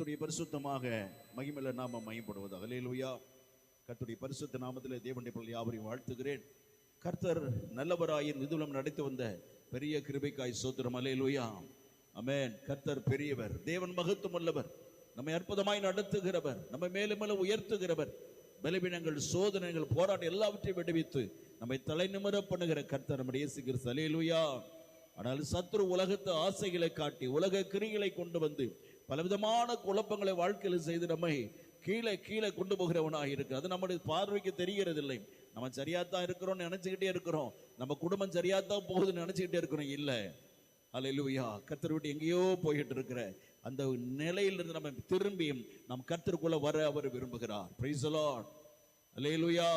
கர்த்தருடைய பரிசுத்தமாக மகிமையுள்ள நாமம் மகிமைப்படுவதாக. அல்லேலூயா. கர்த்தருடைய பரிசுத்த நாமத்திலே தேவனுடைய பிள்ளைகள் யாவரையும் வாழ்த்துகிறேன். கர்த்தர் நல்லவராய் இதுலம் நடத்தி வந்த பெரிய கிருபைக்காய் ஸ்தோத்திரம். அல்லேலூயா. ஆமென். கர்த்தர் பெரியவர், தேவன் மகத்துவம் உள்ளவர், நம்மை அற்புதமாய் நடத்துகிறவர், நம்மை மேலும் மேலும் உயர்த்துகிறவர். பலவீனங்கள், சோதனைகள், போராட்டம் எல்லாவற்றையும் விடுவித்து நம்மை தலை நிமிர பண்ணுகிற கர்த்தர் நம்முடைய இயேசு கிறிஸ்து. அல்லேலூயா. ஆனால் சத்துரு உலகத்து ஆசைகளை காட்டி உலக கிரிகளை கொண்டு வந்து பலவிதமான குழப்பங்களை வாழ்க்கையில் செய்து நம்மை கீழே கீழே கொண்டு போகிறவனாக இருக்கு. அது நம்முடைய பார்வைக்கு தெரிகிறது இல்லை. நம்ம சரியாத்தான் இருக்கிறோம்னு நினைச்சுக்கிட்டே இருக்கிறோம், நம்ம குடும்பம் சரியாத்தான் போகுதுன்னு நினைச்சுக்கிட்டே இருக்கிறோம். இல்லை. அல்லேலூயா. கர்த்தர் விட்டு எங்கேயோ போயிட்டு இருக்கிற அந்த நிலையிலிருந்து நம்ம திரும்பியும் நம் கர்த்தருக்குள்ள வர அவர் விரும்புகிறார். Praise the Lord. அல்லேலூயா.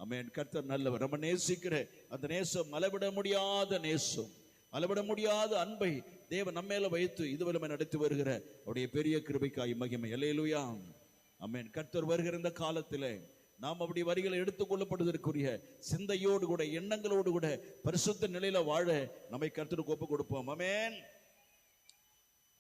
ஆமென். கர்த்தர் நல்லவர். நம்ம நேசிக்கிற அந்த நேசம், அளவிட முடியாத நேசம், அளவிட முடியாத அன்பை தேவன் நம்ம மேல வைத்து இதுவரை நடத்தி வருகிற அவருடைய பெரிய கிருபைக்காய் மகிமை. அல்லேலூயா. ஆமென். கர்த்தர் வருகிற இந்த காலத்திலே நாம் அப்படி வரிகளை எடுத்துக்கொள்ளப்படுவதற்குரிய சிந்தையோடு கூட, எண்ணங்களோடு கூட பரிசுத்த நிலையில வாழ நம்மை கர்த்தருக்கு ஒப்பு கொடுப்போம். ஆமென்.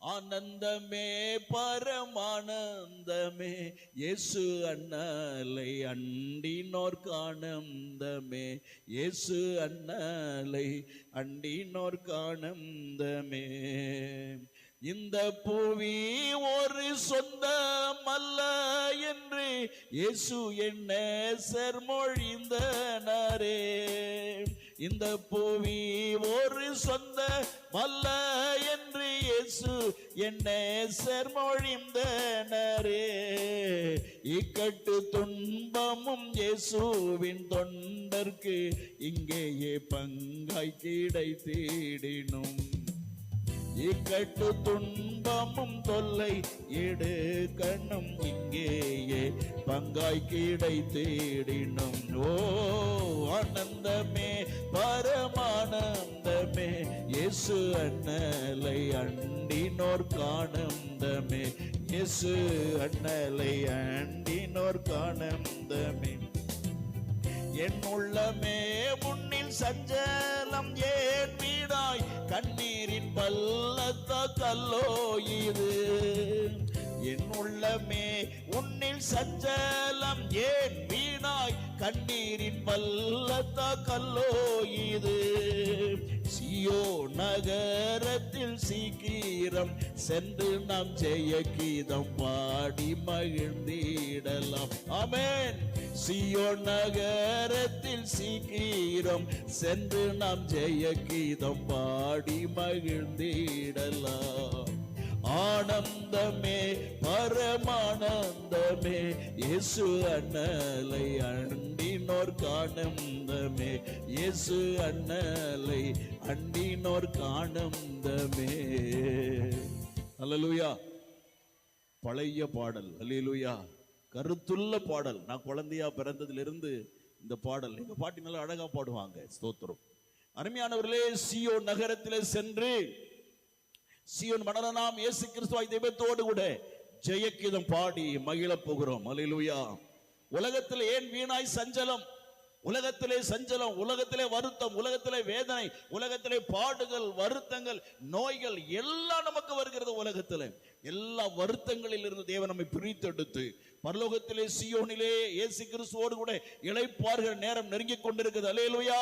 ஆனந்தமே பரமானந்தமே இயேசு அண்ணலை அண்டினோர்க்கு ஆனந்தமே, இயேசு அண்ணலை அண்டினோர்க்கு ஆனந்தமே. இந்த புவி ஒரு சொந்தம் அல்ல என்று இயேசு என்ன செர்மொழிந்தனரே. இந்த புவி ஒரு சொந்தம் அல்ல என்று இயேசு என்ன செர்மொழிந்தனரே. இக்கட்டு துன்பமும் இயேசுவின் தொண்டர்க்கு இங்கேயே பங்காய் கிடைத்திடினும். இக்கட்டு துன்பமும் தொல்லை எடுக்கணும் இங்கேயே பங்காய் கிடைத்திடினும். ஓ ஆனந்தமே பரமானந்தமே இயேசு அண்ணலை அண்டினோர்க்கு ஆனந்தமே, இயேசு அண்ணலை அண்டினோர்க்கு ஆனந்தமே. என் உள்ளமே முன்னில் சஞ்சலம் ஏன் வீடாய் கண்ணீரின் பள்ளத்த கல்லோ இது. என் உள்ளமே உன்னில் சஞ்சலம் ஏன் வீணாய் கண்ணீரின் பள்ளத்த கல்லோ இது. சியோ நகரத்தில் சீக்கிரம் சென்று நாம் ஜெய கீதம் பாடி மகிழ்ந்திடலாம். ஆமென். சியோ நகரத்தில் சீக்கிரம் சென்று நாம் ஜெய கீதம் பாடி மகிழ்ந்திடலாம். ஆனந்தமே பரமானந்தமே இயேசு அண்ணலை அண்டினோர்க்கு ஆனந்தமே, இயேசு அண்ணலை அண்டினோர்க்கு ஆனந்தமே. அல்லேலூயா. பழைய பாடல். அல்லேலூயா. கருத்துள்ள பாடல். நான் குழந்தையா பிறந்ததிலிருந்து இந்த பாடல் எங்க பாட்டி நல்லா அழகா பாடுவாங்க. ஸ்தோத்திரம். அருமையானவர்களே, சியோன் நகரத்திலே சென்று சியோன் மன்னனாம் இயேசு கிறிஸ்துவாய் தெய்வத்தோடு கூட ஜெயகீதம் பாடி மகிழ போகிறோம். அல்லேலூயா. உலகத்தில் ஏன் வீணாய் சஞ்சலம்? உலகத்திலே சஞ்சலம், உலகத்திலே வருத்தம், உலகத்திலே வேதனை, உலகத்திலே பாடுகள், வருத்தங்கள், நோய்கள் எல்லாம் நமக்கு வருகிறது. உலகத்திலே எல்லா வருத்தங்களில் இருந்து தேவன் நம்மை பிரித்தெடுத்து பரலோகத்திலே சியோனிலே இயேசு கிறிஸ்துவோடு கூட இளைப்பாறுகிற நேரம் நெருங்கி கொண்டிருக்கிறது. அல்லேலூயா.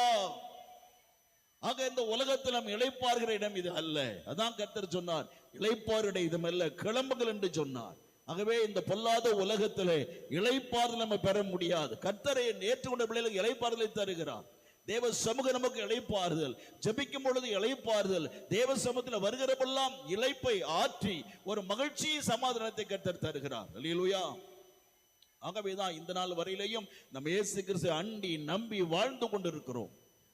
ஆக இந்த உலகத்தில் நாம் இளைப்பாறுகிற இடம் இது அல்ல. அதான் கர்த்தர் சொன்னார், இளைப்பாறுகிற இடம் அல்ல, கிளம்புகள் என்று சொன்னார். ஆகவே இந்த பொல்லாத உலகத்திலே இளைப்பாறுதல் நம்ம பெற முடியாது. கர்த்தரை ஏற்றுக்கொண்ட பிள்ளைகளுக்கு இளைப்பாறுதலை தருகிறார். தேவ சமூகம் நமக்கு இளைப்பாறுதல், ஜெபிக்கும் பொழுது இளைப்பாறுதல், தேவ சமூகத்தில் வருகிறப்பெல்லாம் இளைப்பை ஆற்றி ஒரு மகிழ்ச்சி சமாதானத்தை கர்த்தர் தருகிறார். அல்லேலூயா. ஆகவேதான் இந்த நாள் வரையிலையும் நம்ம இயேசு கிறிஸ்து அண்டி நம்பி வாழ்ந்து கொண்டிருக்கிறோம்.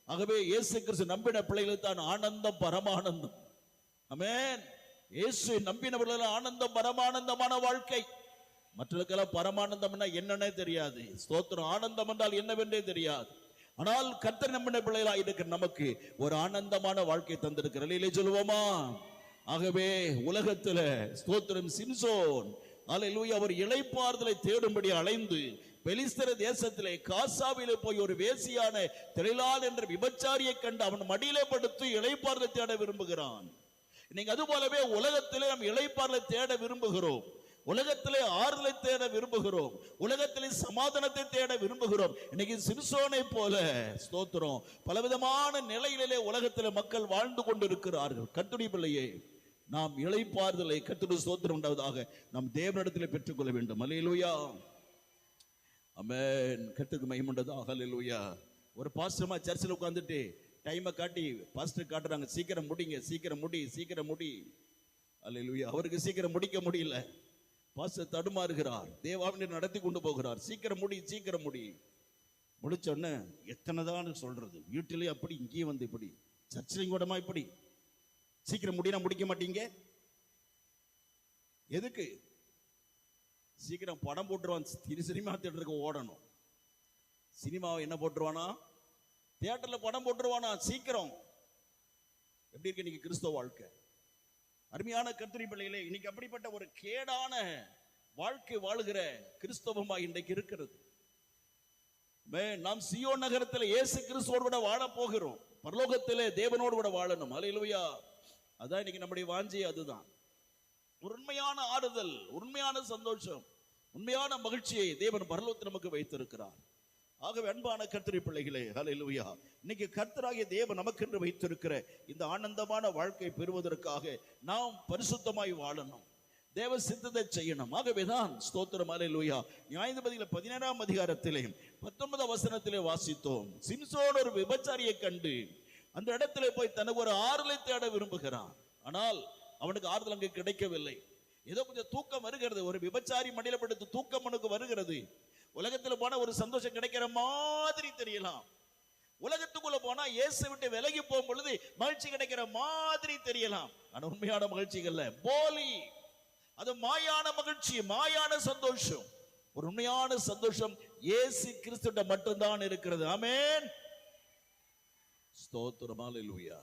ஆகவே இயேசு கிறிஸ்து நம்பின பிள்ளைகளுக்கு தான் ஆனந்தம் பரமானந்தம். ஆமென். இயேசு நம்பினவர்கள் ஆனந்தம் பரமானந்தமான வாழ்க்கை. மற்றவர்களுக்கெல்லாம் பரமானந்தம் என்னன்னே தெரியாது. ஸ்தோத்திரம். ஆனந்தம் என்றால் என்னவென்றே தெரியாது. ஆனால் கர்த்தர் நம்பின பிள்ளைகளாக இருக்கிற நமக்கு ஒரு ஆனந்தமான வாழ்க்கை தந்திருக்கிறார். இல்லையே சொல்லுவோமா? ஆகவே உலகத்துல ஸ்தோத்திரம் சிம்சோன் அல்லேலூயா அவர் இளைப்பாறுதலை தேடும்படி அலைந்து பெலிஸ்தர தேசத்திலே காசாவிலே போய் ஒரு வேசியான தெளிலால் என்ற விபச்சாரியை கண்டு அவன் மடியிலே படுத்து இளைப்பாறுதலை தேட விரும்புகிறான். நீங்க அது போலவே உலகத்திலே நாம் இளைப்பாறலை தேட விரும்புகிறோம், உலகத்திலே ஆறுதலை தேட விரும்புகிறோம், உலகத்திலே சமாதானத்தை தேட விரும்புகிறோம். இன்னைக்கு சிம்சோனை போல ஸ்தோத்திரம் பலவிதமான நிலையிலே உலகத்திலே மக்கள் வாழ்ந்து கொண்டிருக்கிறார்கள். கர்த்தருடைய பிள்ளையே, நாம் இளைப்பாறுதலை கர்த்தருடைய ஸ்தோத்திரம் உண்டாவதாக நாம் தேவனிடத்தில் பெற்றுக்கொள்ள வேண்டும். அல்லேலூயா, ஆமென். கர்த்தருக்கு மகிமை உண்டாவதாக. அல்லேலூயா. ஒரு பாஸ்டர்மா சர்ச்சில் உட்கார்ந்துட்டு டைமை காட்டி பாஸ்டர் காட்டுறாங்க, சீக்கிரம் முடிங்க, சீக்கிரம் முடி, சீக்கிரம் முடி. அல்லேலூயா. அவருக்கு சீக்கிரம் முடிக்க முடியல, பாஸ்டர் தடுமாறுகிறார், தேவாவினை நடத்தி கொண்டு போகிறார், சீக்கிரம் முடி, சீக்கிரம் முடி. முடிச்சோன்னு எத்தனை தான் சொல்றது, வீட்டிலே அப்படி, இங்கேயும் வந்து இப்படி, சர்ச்சிலையும் கூடமா இப்படி, சீக்கிரம் முடினா முடிக்க மாட்டீங்க. எதுக்கு? சீக்கிரம் படம் போட்டுருவான், சினிமா தியேட்டருக்கு ஓடணும். சினிமாவை என்ன போட்டுருவானா, தியேட்டர்ல படம் போட்டுருவானா சீக்கிரம். எப்படி இருக்கு இன்னைக்கு கிறிஸ்தவ வாழ்க்கை? அருமையான கர்த்தருடைய பிள்ளைகளே, இன்னைக்கு அப்படிப்பட்ட ஒரு கேடான வாழ்க்கை வாழுகிற கிறிஸ்தவமா இன்றைக்கு இருக்கிறது. நாம் சீயோன் நகரத்தில் இயேசு கிறிஸ்துவோடு கூட வாழ போகிறோம், பரலோகத்திலே தேவனோடு கூட வாழணும். அல்லேலூயா. அதான் இன்னைக்கு நம்முடைய வாஞ்சை. அதுதான் ஒரு உண்மையான ஆறுதல், உண்மையான சந்தோஷம், உண்மையான மகிழ்ச்சியை தேவன் பரலோகத்தில் நமக்கு வைத்திருக்கிறார். ஆகவே அன்பான கர்த்தருடைய பிள்ளைகளே, ஹல்லேலூயா, இன்னைக்கு கர்த்தராகிய தேவன் நமக்கென்று வைத்திருக்கிற இந்த ஆனந்தமான வாழ்க்கை பெறுவதற்காக நாம் பரிசுத்தமாய் வாழணும், தேவ சித்தத்தை செய்யணும். ஆகவேதான் ஸ்தோத்திரம், ஹல்லேலூயா, நியாயாதிபதிகள் 17ஆம் அதிகாரத்திலே 19ஆம் வசனத்திலே வாசித்தோம். சிம்சோன் ஒரு விபச்சாரியை கண்டு அந்த இடத்திலே போய் தனக்கு ஒரு ஆறுதலை தேட விரும்புகிறான். ஆனால் அவனுக்கு ஆறுதல் அங்கு கிடைக்கவில்லை. ஏதோ கொஞ்சம் தூக்கம் வருகிறது, ஒரு விபச்சாரி மடியில படுத்து தூக்கம் அவனுக்கு வருகிறது. உலகத்துல போனா ஒரு சந்தோஷம் கிடைக்கிற மாதிரி தெரியலாம், உலகத்துக்குள்ள போனா இயேசு விட்டு விலகி போகும் பொழுது மகிழ்ச்சி கிடைக்கிற மாதிரி தெரியலாம். ஆனா உண்மையான மகிழ்ச்சிகள்ல போலி, அது மாயான மகிழ்ச்சி, மாயான சந்தோஷம். ஒரு உண்மையான சந்தோஷம் இயேசு கிறிஸ்துவிடம் மட்டும்தான் இருக்கிறது. ஆமென், ஸ்தோத்திரம், அல்லேலூயா.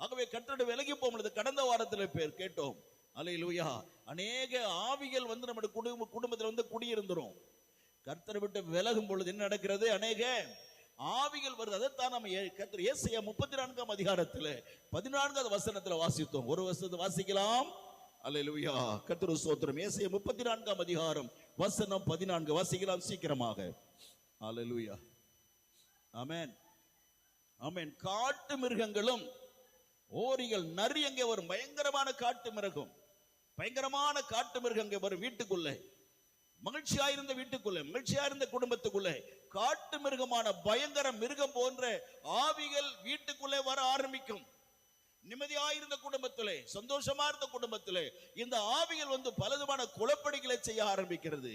ஆகவே கர்த்தருடைய விலகி போகும் பொழுது கடந்த வாரத்தில் பேர் கேட்டோம், அல்லேலூயா, அநேக ஆவிகள் வந்து நம்முடைய குடும்பத்தில் வந்து குடியிருந்துரும். கர்த்தரை விட்டு விலகும் பொழுது என்ன நடக்கிறது? அநேக ஆவிகள் வருது. அதைத்தான் நம்ம கர்த்தர் ஏசாயா 34ஆம் அதிகாரத்தில் 14ஆவது வசனத்தில் வாசித்தோம். ஒரு வசனத்தை வாசிக்கலாம். அல்லேலூயா, கர்த்தருக்கு ஸ்தோத்திரம். ஏசாயா 34ஆம் அதிகாரம் வசனம் 14 வாசிக்கலாம் சீக்கிரமாக. அல்லேலூயா, ஆமென், ஆமென். காட்டு மிருகங்களும் ஓரிகள், நரி அங்கே வரும், பயங்கரமான காட்டு மிருகம், பயங்கரமான காட்டு மிருகங்க வரும் வீட்டுக்குள்ளே. மகிழ்ச்சியாயிருந்த வீட்டுக்குள்ளே, மகிழ்ச்சியாயிருந்த குடும்பத்துக்குள்ளே காட்டு மிருகமான பயங்கர மிருகம் போன்ற ஆவிகள் வீட்டுக்குள்ளே வர ஆரம்பிக்கும். நிம்மதியாயிருந்த குடும்பத்திலே, சந்தோஷமா இருந்த குடும்பத்திலே இந்த ஆவிகள் வந்து பலவிதமான குழப்படிகளை செய்ய ஆரம்பிக்கிறது.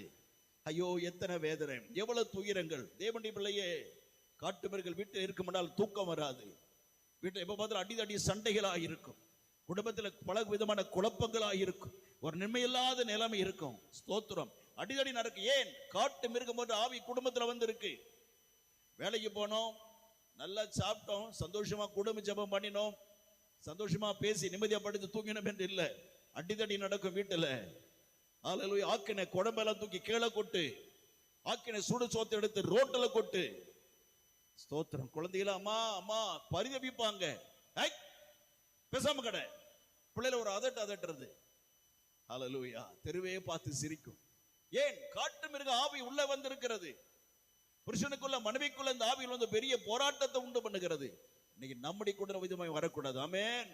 ஐயோ, எத்தனை வேதனை, எவ்வளவு துயரங்கள். தேவனுடைய பிள்ளையே, காட்டு மிருகங்கள் வீட்டில் இருக்குமென்றால் தூக்கம் வராது. வீட்டில் எப்ப பார்த்தாலும் அடிதடி சண்டைகளாக இருக்கும், குடும்பத்தில் பல விதமான குழப்பங்களாக இருக்கும், ஒரு நிம்மதியில்லாத நிலைமை இருக்கும். ஸ்தோத்திரம், அடிதடி நடக்கும். ஏன்? காட்டு மிருகம் போன்ற ஆவி குடும்பத்தில் வந்து இருக்கு. வேலைக்கு போனோம், நல்லா சாப்பிட்டோம், சந்தோஷமா குடும்ப ஜெபம் பண்ணினோம், சந்தோஷமா பேசி நிம்மதியா படுத்து தூங்கினோம் என்று இல்லை, அடிதடி நடக்கும் வீட்டுல. அல்லேலூயா. ஆக்கின குடம்பெல்லாம் தூக்கி கீழே கொட்டு, ஆக்கின சுடு சோத்தை எடுத்து ரோட்டில கொட்டு. ஸ்தோத்திரம். குழந்தைகள அம்மா அம்மா பரிதபிப்பாங்க, பேசாம கடை பிள்ளைல ஒரு அதட்டுறது. அல்லேலூயா. தெருவே பார்த்து சிரிக்கும். ஏன்? காட்டு மிருக ஆவி உள்ள வந்திருக்கிறது. புருஷனுக்குள்ள மனைவிக்குள்ள இந்த ஆவியில் வந்து பெரிய போராட்டத்தை உண்டு பண்ணுகிறது. இன்னைக்கு நம்முடைய கூட விதமாய் வரக்கூடாது. ஆமென்.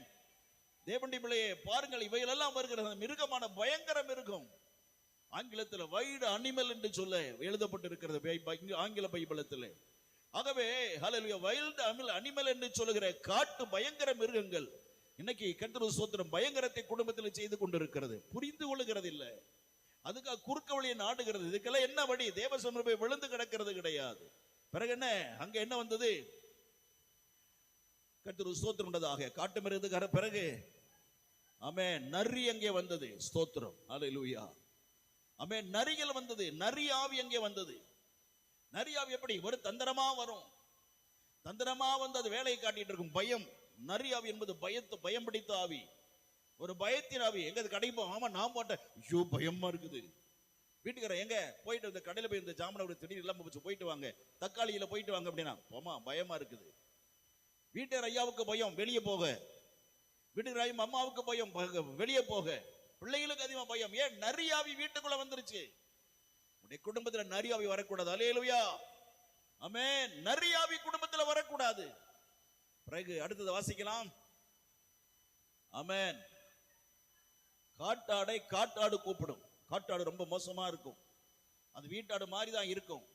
தேவனுடைய பிள்ளையே, பாருங்கள், இவைகள் எல்லாம் வருகிறது. மிருகமான பயங்கர மிருகம், ஆங்கிலத்தில் வைல்ட் அனிமல் என்று சொல்ல எழுதப்பட்டிருக்கிறது ஆங்கில பைபிளத்தில். ஆகவே ஹல்லேலூயா, வைல்ட் அனிமல் என்று சொல்லுகிற காட்டு பயங்கர மிருகங்கள் இன்னைக்கு கர்த்தருடைய ஸ்தோத்திரம் பயங்கரத்தை குடும்பத்தில் செய்து கொண்டிருக்கிறது. புரிந்து கொள்ளுகிறது இல்லை, அதுக்காக குறுக்க வழியை நாடுகிறது. இதுக்கெல்லாம் என்ன வழி? தேவ சமூகத்தை விழுந்து கிடக்கிறது கிடையாது. பிறகு என்ன? அங்க என்ன வந்தது? கர்த்தருக்கு ஸ்தோத்திரம் உண்டதாக. காட்டு மிருகத்துக்கு பிறகு ஆமென், நரி அங்கே வந்தது. ஸ்தோத்திரம், அல்லேலூயா. ஆமென், நரிகள் வந்தது, நரி ஆவி அங்கே வந்தது. நரி ஆவி எப்படி? ஒரு தந்திரமா வரும், தந்திரமா வந்து அது வேலையை காட்டிட்டு இருக்கும். பயம். நரி ஆவி என்பது பயம் பிடித்த ஆவி, ஒரு பயத்தின் ஆவி. எங்க கடைப்போம், ஆமா நான் போட்டேன், ஐயோ பயமா இருக்குது. வீட்டுக்கார எங்க போயிட்டு இந்த கடையில போய் இந்த ஜாமனை திடீர் இல்லாம போயிட்டு வாங்க, தக்காளியில போயிட்டு வாங்க அப்படின்னா போமா பயமா இருக்குது. வீட்டுக்கார ஐயாவுக்கு பயம் வெளியே போக. வீட்டுக்கு அம்மாவுக்கு பயம், வெளியே போக. பிள்ளைகளுக்கு அதிகமா பயம். ஏன்? நரியாவி வீட்டுக்குள்ள வந்துருச்சு. உடைய குடும்பத்துல நரியாவி வரக்கூடாது. அல்லேலூயா, ஆமென். நரியாவி குடும்பத்துல வரக்கூடாது. பிறகு அடுத்தது வாசிக்கலாம். ஆமென். காட்டாடை காட்டாடு கூப்பிடும். காட்டாடு ரொம்ப மோசமா இருக்கும். அது வீட்டாடு மாதிரி தான் இருக்கும்.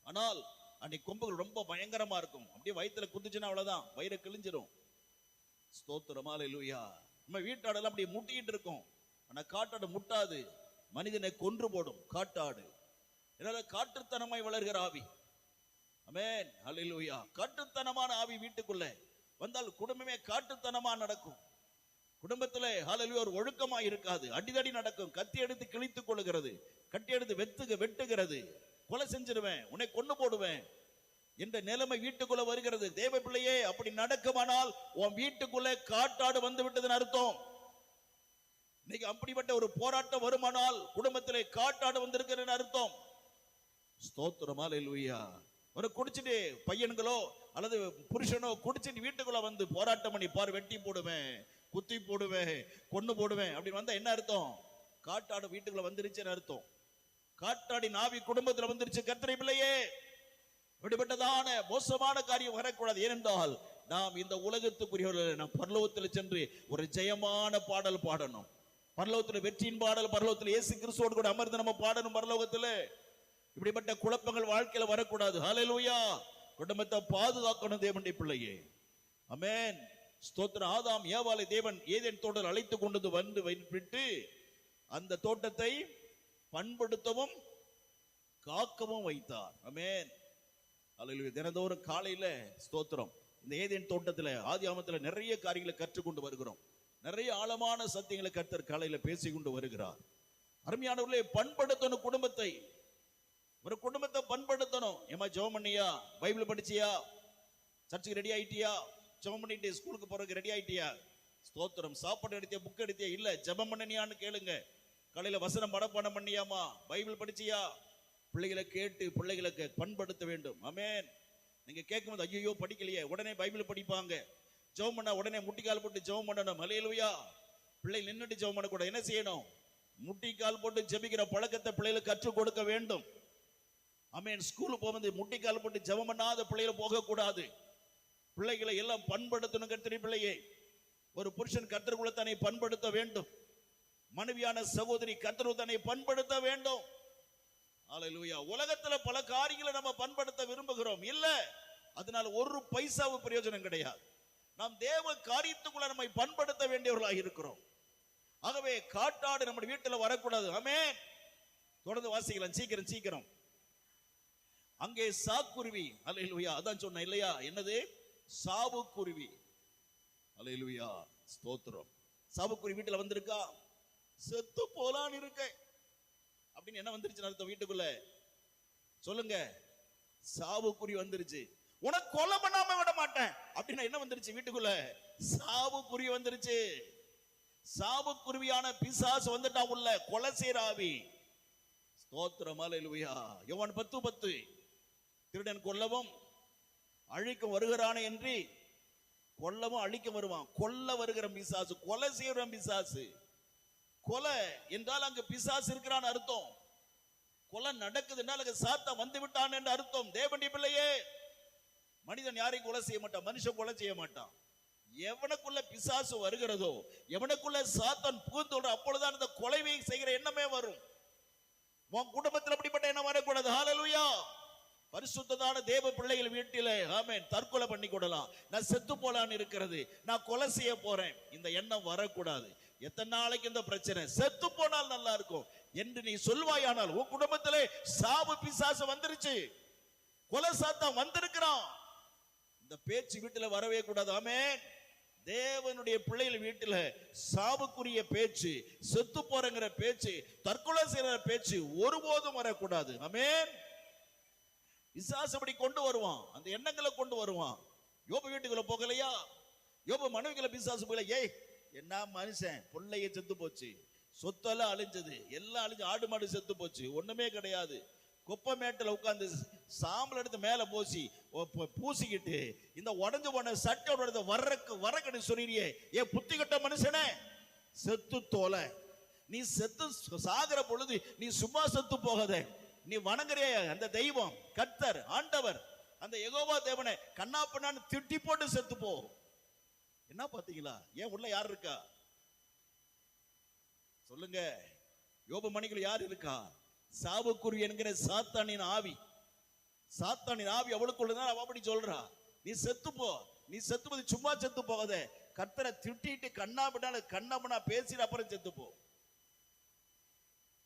ஆனால் அன்னைக்கு கொம்புகள் ரொம்ப பயங்கரமா இருக்கும். அப்படியே வயிற்றுல குத்துச்சுன்னா அவ்வளவுதான், வயிறு கிழிஞ்சிடும். ஸ்தோத்திரம், அல்லேலூயா. நம்ம வீட்டாடெல்லாம் அப்படியே முட்டிக்கிட்டு இருக்கும். ஆனா காட்டாடு முட்டாது, மனிதனை கொன்று போடும் காட்டாடு. இதனால காட்டுத்தனமாய் வளர்கிற ஆவி. ஆமென், அல்லேலூயா. காட்டுத்தனமான ஆவி வீட்டுக்குள்ள வந்தால் குடும்பமே காட்டுத்தனமா நடக்கும். குடும்பத்திலே ஹல்லேலூயா ஒரு ஒழுக்கமா இருக்காது. அடிதடி நடக்கும். கத்தி எடுத்து கிழித்துக் கொள்ளுகிறது, கட்டி எடுத்து வெட்டுகிறது. கொலை செஞ்சிருவேன், உன்னை கொண்டு போடுவேன் என்ற நிலைமை வீட்டுக்குள்ள வருகிறது. தேவ பிள்ளையே, அப்படி நடக்குமானால் உன் வீட்டுக்குள்ள காட்டாடு வந்து விட்டதுன்னு அர்த்தம். இன்னைக்கு அப்படிப்பட்ட ஒரு போராட்டம் வருமானால் குடும்பத்திலே காட்டாடு வந்திருக்கிறதுன்னு அர்த்தம். ஸ்தோத்திரம், அல்லேலூயா. ஒரு குடிச்சிட்டு பையன்களோ அல்லது புருஷனோ குடிச்சிட்டு வீட்டுக்குள்ள வந்து போராட்டம் பண்ணி பாரு, வெட்டி போடுவேன், குத்தி போடுவேன், கொண்டு போடுவேன் அப்படின்னு வந்தா என்ன அர்த்தம்? காட்டாடு வீட்டுக்குள்ள வந்துருச்சுன்னு அர்த்தம். காட்டாடின் ஆவி குடும்பத்துல வந்துருச்சு. கர்த்தரை பிள்ளையே, இப்படிப்பட்டதான மோசமான காரியம் வரக்கூடாது. ஏனென்றால் நாம் இந்த உலகத்துக்குரியவர்கள், நாம் பரலோகத்தில் சென்று ஒரு ஜெயமான பாடல் பாடணும். பரலோகத்தில் வெற்றியின் பாடல், பரலோகத்தில் இயேசு கிறிஸ்துவோடு கூட அமர்ந்து நம்ம பாடணும். பரலோகத்தில் இப்படிப்பட்ட குழப்பங்கள் வாழ்க்கையில வரக்கூடாது. ஹல்லேலூயா. குடும்பத்தை பாதுகாக்கணும் தேவனுடைய பிள்ளையே. ஆமென், ஸ்தோத்திரம். ஆதாம் ஏவாளை தேவன் ஏதேன் தோட்டத்தில் அழைத்து கொண்டு வந்து விட்டு அந்த தோட்டத்தை பண்படுத்தவும் காக்கவும் வைத்தார். ஆமென், அல்லேலூயா. தினந்தோறும் காலையில ஸ்தோத்திரம் இந்த ஏதேன் தோட்டத்துல ஆதியாகமத்துல நிறைய காரியங்களை கற்றுக்கொண்டு வருகிறோம். நிறைய ஆழமான சத்தியங்களை கர்த்தர் காலையில பேசிக்கொண்டு வருகிறார். அருமையானவர்களே, பண்படுத்தணும் குடும்பத்தை. ஒரு குடும்பத்தை பண்படுத்தணும். ஏமா ஜெபம் பண்ணியா? பைபிள் படிச்சியா? சர்ச்சுக்கு ரெடி ஆயிட்டியா? ஜெபம் பண்ணிட்டு ஸ்கூலுக்கு போறதுக்கு ரெடி ஆயிட்டியா? ஸ்தோத்திரம். சாப்பாடு எடுத்தியா? புக் எடுத்தியா? இல்ல, ஜெபம் பண்ணியான்னு கேளுங்க. காலையில வசனம் மனப்பாடம் பண்ணியாமா? பைபிள் படிச்சியா? பிள்ளைகளை கேட்டு பிள்ளைகளுக்கு பண்படுத்த வேண்டும். ஆமென். நீங்க கேட்கும்போது ஐயோ படிக்கலையே, உடனே பைபிள் படிப்பாங்க. ஜெபம் பண்ணா உடனே முட்டிக்கால் போட்டு ஜெபம் பண்ணணும். அல்லேலூயா. பிள்ளை நின்னுட்டு ஜெபம் பண்ண கூட என்ன செய்யணும்? முட்டிக்கால் போட்டு ஜெபிக்கிற பழக்கத்தை பிள்ளைகளுக்கு கற்றுக் கொடுக்க வேண்டும். ஆமென். ஸ்கூலுக்கு போகும்போது முட்டிக்கால் போட்டு ஜெபம் பண்ணாத பிள்ளைகள் போக கூடாது. பிள்ளைகளை எல்லாம் பண்படுத்தணும். கர்த்தருடைய பிள்ளையே, ஒரு புருஷன் கர்த்தருக்குள்ள தன்னை பண்படுத்த வேண்டும். மனைவியான சகோதரி கர்த்தருக்குள்ள தன்னை பண்படுத்த வேண்டும். அல்லேலூயா. உலகத்துல பல காரியங்களை நம்ம பண்படுத்த விரும்புகிறோம். இல்ல, அதனால ஒரு பைசாவு பிரயோஜனம் கிடையாது. நாம் தேவ காரியத்துக்குள்ள நம்மை பண்படுத்த வேண்டியவர்களாக இருக்கிறோம். ஆகவே காட்டாடு நம்ம வீட்டுல வரக்கூடாது. ஆமென். தொடர்ந்து வாசிக்கலாம். சீக்கிரம். அங்கே சாக்குருவி. அல்லேலூயா. அதான் சொன்ன இல்லையா? என்னது? சாவுக்குருவி. அல்லேலூயா. ஸ்தோத்திரம். சாவுக்குருவி வீட்டுல வந்திருக்கா? செத்து போலான்னு இருக்க அப்படின்னு என்ன வந்துருச்சு அர்த்தம்? வீட்டுக்குள்ள சொல்லுங்க. சாவுக்குருவி வந்துருச்சு. உனக்கு கொலை பண்ணாம விட மாட்டேன் அப்படின்னா என்ன வந்துருச்சு வீட்டுக்குள்ள? சாவுக்குருவி வந்துருச்சு. சாவுக்குருவியான பிசாசு வந்துட்டா உள்ள, கொலை செய்ற ஆவி. ஸ்தோத்திரம், அல்லேலூயா. யோவான் 10:10 திருடன் கொல்லவும் அழிக்கும் வருகிறானே என்று கொல்லவும் அழிக்க வருவான். கொல்ல வருகிற பிசாசு, கொலை செய்கிற பிசாசு. கொலை என்றால் அங்கு பிசாசு இருக்கிறான் அர்த்தம். கொலை நடக்குதுன்னா அங்க சாத்தான் வந்து விட்டான் என்று அர்த்தம். தேவனுடைய பிள்ளையே, மனிதன் யாரையும் கொலை செய்ய மாட்டான், மனுஷன் கொலை செய்ய மாட்டான். எவனுக்குள்ள பிசாசு வருகிறதோ, எவனுக்குள்ள சாத்தான் புகுந்து அப்பொழுதுதான் இந்த கொலைவை செய்கிற எண்ணமே வரும். உன் குடும்பத்தில் அப்படிப்பட்ட எண்ணம் வரக்கூடாது. ஹல்லேலூயா. பரிசுத்தமான தேவ பிள்ளைகள் வீட்டிலே ஆமென் தற்கொலை பண்ணி கொள்ளலாம். நான் செத்து போலான்னு இருக்கிறது, நான் கொலை செய்ய போறேன், இந்த எண்ணம் வரக்கூடாது. எத்தனை நாளைக்கு இந்த பிரச்சனை? செத்து போனால் நல்லா இருக்கும் என்று நீ சொல்வாயானால் உன் குடும்பத்திலே சாவு பிசாசு வந்துருச்சு, கொலை சாத்தான் வந்திருக்கிறான், இந்த பேச்சு வீட்டுல வரவே கூடாது. ஆமென். தேவனுடைய பிள்ளைகள் வீட்டுல சாவுக்குரிய பேச்சு, செத்து போறங்கிற பேச்சு, தற்கொலை செய்யற பேச்சு ஒருபோதும் வரக்கூடாது. ஆமென். பிசாசு அப்படி கொண்டு வருவான், அந்த எண்ணங்களை கொண்டு வருவான். யோபு வீட்டுக்குள்ள போகலையா? யோபு மனைவிகளை பிசாசு போகல. ஏய் என்ன மனுஷன், பிள்ளைய செத்து போச்சு, சொத்தெல்லாம் அழிஞ்சது, எல்லாம் அழிஞ்சு, ஆடு மாடு செத்து போச்சு, ஒண்ணுமே கிடையாது, குப்பை மேட்டில் உட்கார்ந்து சாம்பல் எடுத்து மேல பூசிக்கிட்டு இந்த உடஞ்சு போன சட்டை வரக்கன்னு சொல்லியே, ஏன் புத்தி கட்ட மனுஷனே, செத்து தோலை. நீ செத்து சாகிற பொழுது நீ சும்மா செத்து போகாத. நீ வணங்குறிய அந்த தெய்வம் கர்த்தர் ஆண்டவர் அந்த யெகோவா தேவனை கண்ணாப்பண்ணான்னு திட்டி போட்டு செத்து போ. என்ன பாத்தீங்களா? ஏன் உள்ள யார் இருக்கா சொல்லுங்க? யோபு மணிக்குள்ள யார் இருக்கா? சாவுக்குருவி என்கிற சாத்தானின் ஆவி. சாத்தானின் ஆவி அவளுக்குள்ளதான் அவ அப்படி சொல்றா, நீ செத்து போ. நீ செத்து போது சும்மா செத்து போகாத, கர்த்தரை திட்டிட்டு கண்ணாபண்ணா பேசி அப்புறம் செத்து போ.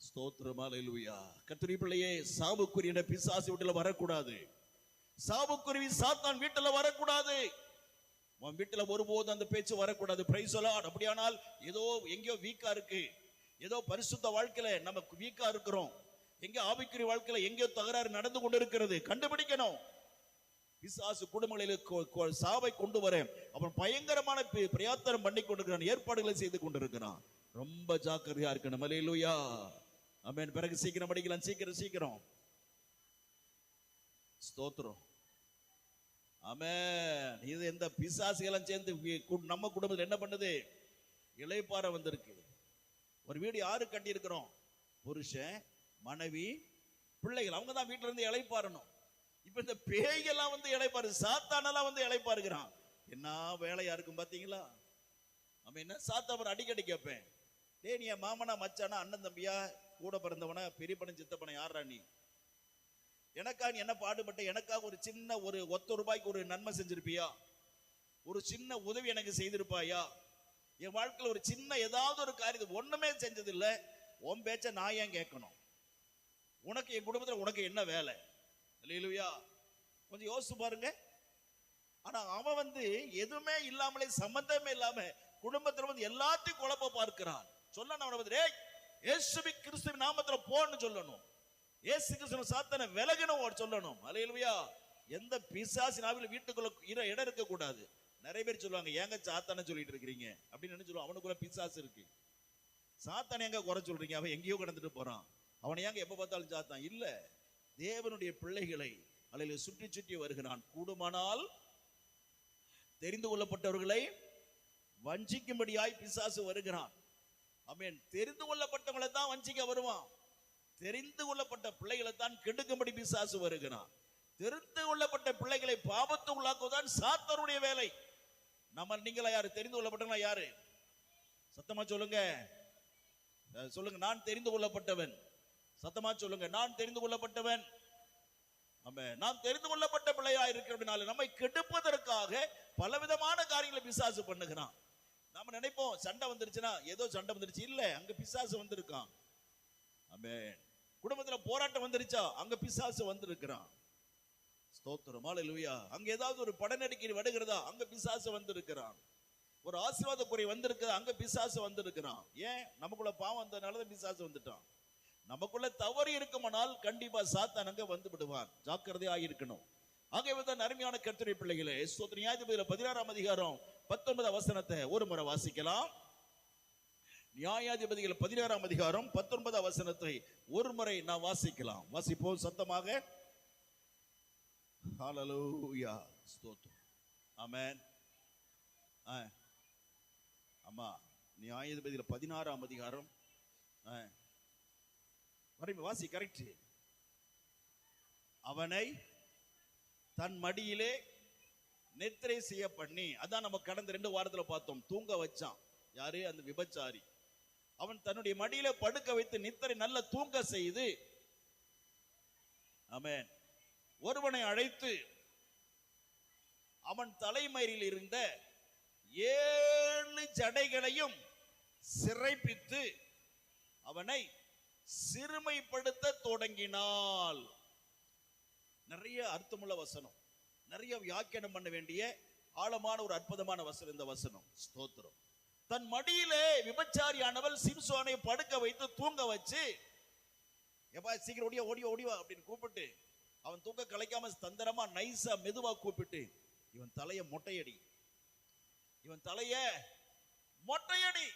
ஸ்தோத்திரம், அல்லேலூயா. கர்த்தருடைய பிள்ளையே, சாவுக்குருவி என்ற பிசாசு வீட்டுல வரக்கூடாது. சாவுக்குருவி சாத்தான் வீட்டுல வரக்கூடாது. உன் வீட்டுல ஒருபோது அந்த பேச்சு வரக்கூடாது. Price the Lord. அப்படியானால் ஏதோ எங்கேயோ வீக்கா இருக்கு, ஏதோ பரிசுத்த வாழ்க்கையில நமக்கு வீக்கா இருக்கிறோம், எங்க ஆவிக்குரிய வாழ்க்கையில எங்கேயோ தகராறு நடந்து கொண்டிருக்கிறது, கண்டுபிடிக்கணும். பிசாசு குடும்பங்களில் சாவை கொண்டு வர அவன் பயங்கரமான பிரயாத்தனம் பண்ணி கொண்டிருக்கிறான், ஏற்பாடுகளை செய்து கொண்டிருக்கிறான். ரொம்ப ஜாக்கிரதையா இருக்கணும். அல்லேலூயா, ஆமென். பிறகு சீக்கிரம் படிக்கலாம், சீக்கிரம். ஸ்தோத்திரம், ஆமென். இது எந்த பிசாசுகளும் சேர்ந்து நம்ம குடும்பத்தில் என்ன பண்ணுது? இளைப்பாற வந்திருக்கு. ஒரு வீடு யாரு கட்டி இருக்கிறோம்? புருஷன், மனைவி, பிள்ளைகள், அவங்க தான் வீட்டுல இருந்து இளைப்பாறணும். இப்ப இந்த பேய்கெல்லாம் வந்து இளைப்பாரு, சாத்தானெல்லாம் வந்து இளைப்பாருக்கிறான். என்ன வேலையா இருக்கும் பாத்தீங்களா? நம்ம என்ன சாத்தான் அடிக்கடி கேட்பேன், டே நீ மாமனா மச்சானா அண்ணன் தம்பியா கூட பிறந்தவன பெரியப்பன சித்தப்பன யாரா நீ? எனக்கா நீ என்ன பாடுபட்ட? எனக்காக ஒரு சின்ன ஒரு ₹1 ஒரு நன்மை செஞ்சிருப்பியா? ஒரு சின்ன உதவி எனக்கு செய்திருப்பாயா? என் வாழ்க்கையில் ஒரு சின்ன ஏதாவது ஒரு காரியம் ஒண்ணுமே செஞ்சது இல்லை. உன் பேச்ச நான் ஏன் கேட்கணும்? உனக்கு என் குடும்பத்தில் உனக்கு என்ன வேலை? அல்லேலூயா. கொஞ்சம் யோசிச்சு பாருங்க. ஆனா அவன் வந்து எதுவுமே இல்லாமலே, சம்பந்தமே இல்லாம குடும்பத்தில் வந்து எல்லாத்தையும் குழப்ப பார்க்கிறான். சொல்லணும் அவனை வந்து, இயேசுவி கிறிஸ்துவின் நாமத்துல போன்னு சொல்லணும். இயேசு கிறிஸ்து சாத்தானை விலகணும் சொல்லணும். அல்லேலூயா. எந்த பிசாசின் ஆவியில வீட்டுக்குள்ள இடம் இருக்க கூடாது. நிறைய பேர் சொல்லுவாங்க, ஏங்க சாத்தானை சொல்லிட்டு இருக்கிறீங்க அப்படின்னு என்ன சொல்லுவாங்க? அவனுக்குள்ள பிசாசு இருக்கு. சாத்தானை எங்க குறை சொல்றீங்க? அவன் எங்கேயோ கடந்துட்டு போறான், அவனை ஏங்க எப்ப பார்த்தாலும் சாத்தான் இல்ல. தேவனுடைய பிள்ளைகளை அல்ல சுற்றி வருகிறான். கூடுமானால் தெரிந்து கொள்ளப்பட்டவர்களை வஞ்சிக்கும்படியாய் பிசாசு வருகிறான். ஆமென். தெரிந்து கொள்ளப்பட்டவங்களை தான் வஞ்சிக்க வருவான். தெரிந்து கொள்ளப்பட்ட பிள்ளைகளை தான் கெடுக்கும்படி பிசாசு வருகிறான். தெரிந்து கொள்ளப்பட்ட பிள்ளைகளை பாவத்து உள்ளாக்குவதுதான் சாத்தானுடைய வேலை. நம்ம நீங்களா யாரு? தெரிந்து கொள்ளப்பட்டவங்களா யாரு? சத்தமா சொல்லுங்க, சொல்லுங்க. நான் தெரிந்து கொள்ளப்பட்டவன். சத்தமா சொல்லுங்க, நான் தெரிந்து கொள்ளப்பட்டவன். ஆமென். நாம் தெரிந்து கொள்ளப்பட்ட பிள்ளையா இருக்கிறதுனால நம்மை கெடுப்பதற்காக பலவிதமான காரியங்களை பிசாசு பண்ணுகிறான். நாம நினைப்போம் சண்டை வந்துருச்சுன்னா ஏதோ சண்டை வந்துருச்சு, இல்ல, அங்க பிசாசு வந்திருக்கான். ஆமென். குடும்பத்துல போராட்டம் வந்துருச்சா, அங்க பிசாசு வந்திருக்கிறான். ஸ்தோத்திரம், அல்லேலூயா. அங்க ஏதாவது ஒரு படநடிக்கை வருகிறதா, அங்க பிசாசு வந்திருக்கிறான். ஒரு ஆசீர்வாத குறை வந்திருக்குதா, அங்க பிசாசு வந்திருக்கிறான். ஏன்? நமக்குள்ள பாவம் வந்ததுனாலதான் பிசாசு வந்துட்டான். நமக்குள்ள தவறு இருக்குமானால் கண்டிப்பா சாத்தான் அங்க வந்து விடுவான். ஜாக்கிரதையாக இருக்கணும். ஆகவே தான் அருமையான கர்த்தருடைய பிள்ளைகளே, ஸ்தோத்திரம். நியாயாதிபதிகள் 16ஆம் அதிகாரம் 19 வசனத்தை ஒரு முறை வாசிக்கலாம். நியாயாதிபதிகள் 16ஆம் அதிகாரம் 19 வசனத்தை ஒரு முறை நான் வாசிக்கலாம். வாசிப்போம் சத்தமாக. ஹல்லேலூயா, ஸ்தோத்திரம், ஆமென். ஆமா, நியாயாதிபதிகள் 16ஆம் அதிகாரம் வாசி, கரெக்ட். அவனை தன் மடியிலே நித்திரை செய்ய பண்ணி, அதான் நம்ம கடந்த 2 வாரத்துல பார்த்தோம், தூங்க வச்சான். யாரு? அந்த விபச்சாரி. அவன் தன்னுடைய மடியில படுக்க வைத்து நித்திரை நல்ல தூங்க செய்து, ஆமென், ஒருவனை அழைத்து அவன் தலைமயிரில் இருந்த 7 ஜடைகளையும் சிறைப்பித்து அவனை சிறுமைப்படுத்த தொடங்கினாள். நிறைய அர்த்தமுள்ள வசனம், நிறைய வியாக்கியானம் பண்ண வேண்டிய ஆழமான ஒரு அற்புதமான வசனம் இந்த வசனம். ஸ்தோத்திரம். தன் மடியிலே விபச்சாரியானவள் சிம்சோனை படுக்க வைத்து தூங்க வச்சு, எப்பா சீக்கிரம் ஓடியா ஓடியா ஓடிவா அப்படின்னு கூப்பிட்டு, அவன் தூக்க கலைக்காம தந்திரமா நைசா மெதுவா கூப்பிட்டு, இவன் தலைய மொட்டையடி, இவன் தலைய மொட்டையடி.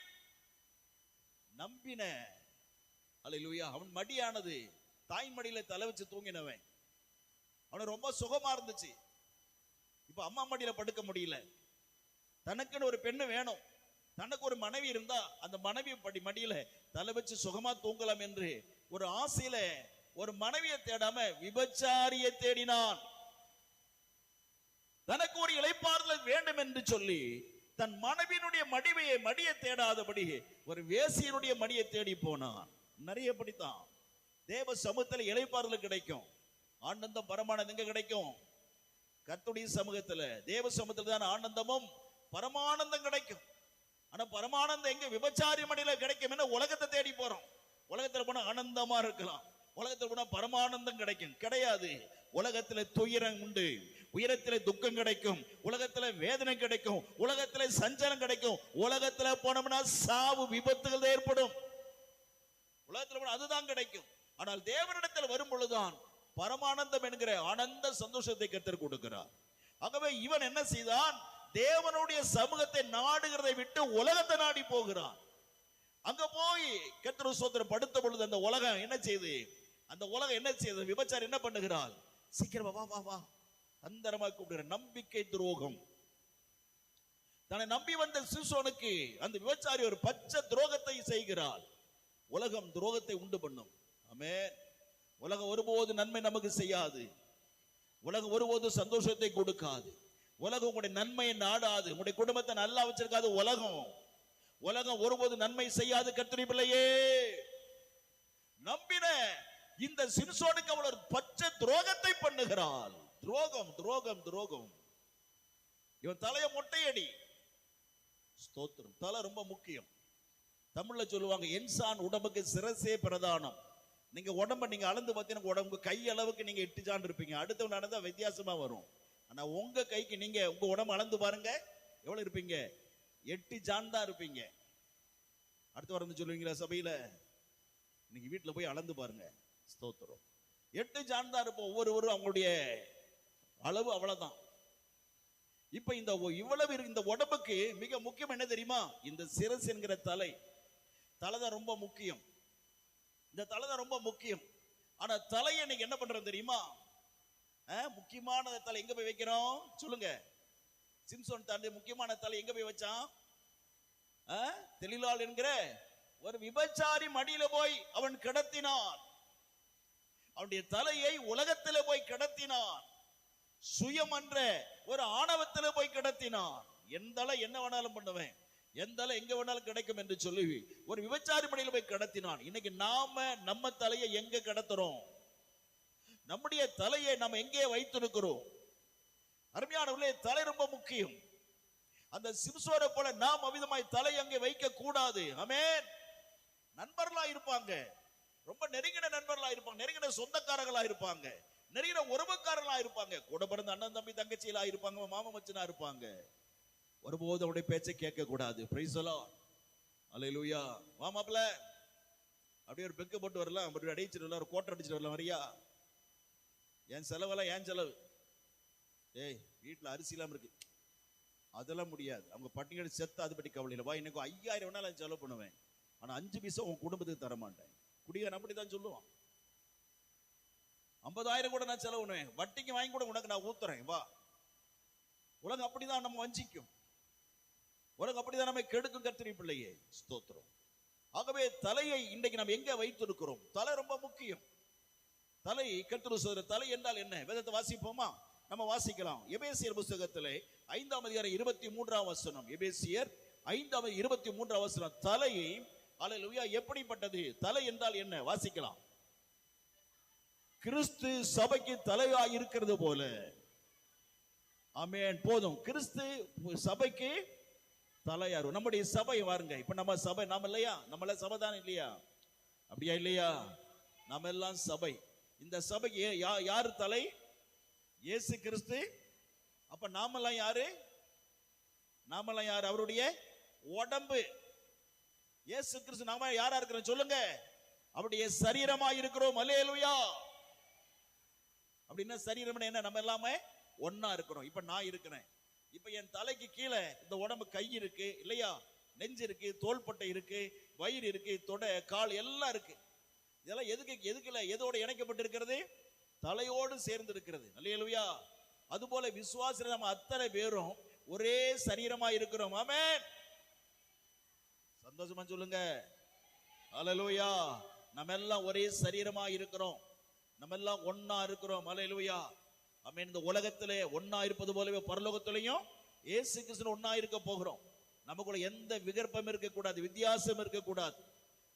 நம்பின. அல்லேலூயா. அவன் மடியானது தாய் மடியில தலை வச்சு தூங்கினவன். அவனுக்கு ரொம்ப சுகமா இருந்துச்சு. இப்ப அம்மா மடியில படுக்க முடியல. தனக்குன்னு ஒரு பெண்ணு வேணும். தனக்கு ஒரு மனைவி இருந்தா அந்த மனைவி மடியில தலை வச்சு சுகமா தூங்கலாம் என்று ஒரு ஆசையில ஒரு மனைவியை தேடாம விபச்சாரியை தேடினான். தனக்கு ஒரு இளைப்பாறுதல் வேண்டும் என்று சொல்லி தன் மனைவியினுடைய மடியை தேடாதபடி ஒரு வேசியனுடைய மடியை தேடி போனான். நிறைய படித்தான். தேவ சமூகத்தில் இளைப்பாறுதல் கிடைக்கும். ஆனந்தம் பரமானந்தம் எங்க கிடைக்கும்? கர்த்தருடைய சமூகத்துல, தேவ சமூகத்துல தான் ஆனந்தமும் பரமானந்தம் கிடைக்கும். ஆனா பரமானந்தம் எங்க? விபச்சாரி மடியில கிடைக்கும். என்ன உலகத்தை தேடி போறோம். உலகத்துல போனா ஆனந்தமா இருக்கலாம், உலகத்துல போனா பரமானந்தம் கிடைக்கும். கிடையாது. உலகத்துல துயரம் உண்டு, உயரத்திலே துக்கம் கிடைக்கும், உலகத்துல வேதனை கிடைக்கும், உலகத்துல சஞ்சலம் கிடைக்கும். உலகத்துல போனோம்னா சாவு விபத்துகள் ஏற்படும். உலகத்துல போனா அதுதான் கிடைக்கும். ஆனால் தேவனிடத்தில் வரும் பொழுதுதான் பரமானந்தம் என்கிற ஆனந்த சந்தோஷத்தை கர்த்தர் கொடுக்கிறார். ஆகவே இவன் என்ன செய்தான்? தேவனுடைய சமூகத்தை நாடுகிறதை விட்டு உலகத்தை நாடி போகிறான். அங்க போய் கர்த்தர் ஸ்தோத்திரம் படுத்த பொழுது அந்த உலகம் என்ன செய்யுது? அந்த உலகம் என்ன செய்யுது? விபச்சாரி என்ன பண்ணுகிறாள்? சீக்கிரம் வா வா வா, அந்தரமா கூப்பிடுற நம்பிக்கை துரோகம். தன்னை நம்பி வந்த சிம்சோனுக்கு அந்த விபச்சாரி ஒரு பச்சை துரோகத்தை செய்கிறாள். உலகம் துரோகத்தை உண்டு பண்ணும். ஆமென். உலகம் ஒருபோது நன்மை நமக்கு செய்யாது. உலகம் ஒருபோது சந்தோஷத்தை கொடுக்காது. உலகம் உங்களுடைய நன்மையை நாடாது. உங்களுடைய குடும்பத்தை நல்லா வச்சிருக்காது. உலகம் ஒருபோது நன்மை செய்யாது. கர்த்தருடைய பிள்ளையே, நம்பின இந்த சிம்சோனுக்கு அவள் ஒரு பச்சை துரோகத்தை பண்ணுகிறாள். துரோகம் துரோகம் துரோகம். இவன் தலைய மொட்டையடி. ஸ்தோத்திரம். தலை ரொம்ப முக்கியம். தமிழ்ல சொல்லுவாங்க, என்சான் உடம்புக்கு சிரசே பிரதானம். நீங்க உடம்ப நீங்க அளந்து பார்த்தீங்கன்னா உடம்பு கை அளவுக்கு நீங்க 8 ஜான் இருப்பீங்க. அடுத்தவன் நடந்தா வித்தியாசமா வரும். ஆனா உங்க கைக்கு நீங்க உங்க உடம்பு அளந்து பாருங்க, எவ்வளவு இருப்பீங்க? 8 ஜான் தான் இருப்பீங்க. அடுத்து வரந்து சொல்லுவீங்களா சபையில? நீங்க வீட்டுல போய் அளந்து பாருங்க. ஸ்தோத்திரம். 8 ஜான் தான் இருப்போம். ஒவ்வொருவரும் அவங்களுடைய அளவு அவ்வளவுதான். இப்ப இந்த உடம்புக்கு மிக முக்கியம் என்ன தெரியுமா? இந்த சிரஸ் என்கிற தலைதான் ரொம்ப முக்கியம். இந்த தலைதான் ரொம்ப முக்கியம். ஆனா தலையை இன்னைக்கு என்ன பண்றோம் தெரியுமா? முக்கியமான தலை எங்க போய் வைக்கிறோம் சொல்லுங்க? சிம்சோன் தாண்டி முக்கியமான தலை எங்க போய் வச்சான்? தெளிலாள் என்கிற ஒரு விபச்சாரி மடியில போய் அவன் கிடத்தினான். அவனுடைய தலையை உலகத்தில போய் கிடத்தினான். சுயமன்ற ஒரு ஆணவத்தில போய் கிடத்தினான். என் தலை என்ன வேணாலும் பண்ணுவேன், என் தலை எங்க வேணாலும் கிடைக்கும் என்று சொல்லி ஒரு விபச்சாரி மடியில போய் கடத்தினான். இன்னைக்கு நம்ம தலையை எங்க கடத்துறோம்? நம்முடைய தலையை நம்ம எங்கே வைத்திருக்கிறோம்? அருமையானவர்களே, தலை ரொம்ப முக்கியம். அந்த சிம்சோனை போல நாம் அவிதமாய் தலை அங்கே வைக்க கூடாது. ஆமென். நண்பர்களா இருப்பாங்க, ரொம்ப நெருங்கின நண்பர்களா இருப்பாங்க, நெருங்கின சொந்தக்காரர்களா இருப்பாங்க, நெருங்கின உறவுக்காரர்களா இருப்பாங்க, கூட பிறந்த அண்ணன் தம்பி தங்கச்சிகளா இருப்பாங்க, மாமா மச்சனா இருப்பாங்க. ஒருபோது அவருடைய பேச்சை கேட்க கூடாது. Praise the Lord. அல்லேலூயா. வா மாப்ள, அப்படியே ஒரு பெக்க போட்டு வரலாம், அப்படி அடிச்சிட்டு வரலாம், ஒரு கோட்டை அடிச்சிட்டு வரலாம். வரியா? என் செலவெல்லாம் ஏன் செலவு? ஏய், வீட்டுல அரிசி இல்லாம இருக்கு, அதெல்லாம் முடியாது. அவங்க பட்டியல செத்து அது பற்றி கவலை இல்லை. வா, இன்னைக்கு 5000 வேணாலும் செலவு பண்ணுவேன், ஆனா 5 பைசா உன் குடும்பத்துக்கு தர மாட்டேன். குடிகாரன் அப்படிதான் சொல்லுவான். 50,000 கூட நான் செலவு பண்ணுவேன், வட்டிக்கு வாங்கி கூட உனக்கு நான் ஊத்துறேன், வா. உலகம் அப்படிதான் நம்ம வஞ்சிக்கும். உலகம் அப்படிதான் நம்ம கெடுக்கும். கர்த்தருடைய பிள்ளையே, ஸ்தோத்திரம். ஆகவே தலையை இன்றைக்கு நம்ம எங்க வைத்திருக்கிறோம்? தலை ரொம்ப முக்கியம். தலை கர்த்தர் சொல்ற தலை என்றால் என்ன? வேதத்தை வாசிப்போமா? நம்ம வாசிக்கலாம். எபேசியர் புத்தகத்திலே 5ஆம் அதிகாரம் 23ஆம் வசனம். எபேசியர் 5ஆம் 23ஆம் வசனம். தலை, அல்லேலூயா, எப்படிப்பட்டது? தலை என்றால் என்ன? வாசிக்கலாம். கிறிஸ்து சபைக்கு தலையாய் இருக்கிறது போல. ஆமென். போதும். கிறிஸ்து சபைக்கு தலையாரு. நம்முடைய சபை வாருங்க. இப்ப நம்ம சபை, நாம இல்லையா? நம்மள சபை தான் இல்லையா? அப்படியா இல்லையா? நாம எல்லாம் சபை. இந்த சபைக்கு யாரு தலை? இயேசு கிறிஸ்து. அப்ப நாமெல்லாம் யாரு? நாமெல்லாம் யாரு? அவருடைய உடம்பு. இயேசு கிறிஸ்து நாம யாரா இருக்கிறோம் சொல்லுங்க? அவருடைய சரீரமா இருக்கிறோம். அல்லேலூயா. அப்படின்னா சரீரம் என்ன? நம்ம எல்லாமே ஒன்னா இருக்கிறோம். இப்ப நான் இருக்கிறேன். இப்ப என் தலைக்கு கீழே இந்த உடம்பு கை இருக்கு இல்லையா, நெஞ்சு இருக்கு, தோள்பட்டை இருக்கு, வயிறு இருக்கு, தொடை, கால் எல்லாம் இருக்கு. இதெல்லாம் எதுக்கு? எதுக்குல எதோட இணைக்கப்பட்டு இருக்கிறது? தலையோடு சேர்ந்து இருக்கிறது. அல்லேலூயா. அதுபோல விசுவாசத்தில் நம்ம அத்தனை பேரும் ஒரே சரீரமா இருக்கிறோம். ஆமென். சந்தோஷமா சொல்லுங்க. அல்லேலூயா. நம்ம எல்லாம் ஒரே சரீரமா இருக்கிறோம். நம்ம எல்லாம் ஒன்னா இருக்கிறோம். அல்லேலூயா. ஆமென். இந்த உலகத்திலே ஒன்னா இருப்பது போலவே பரலோகத்திலையும் இயேசு கிறிஸ்து ஒன்னா இருக்க போகிறோம். நமக்குள்ள எந்த விகற்பம் இருக்கக்கூடாது, வித்தியாசம் இருக்கக்கூடாது.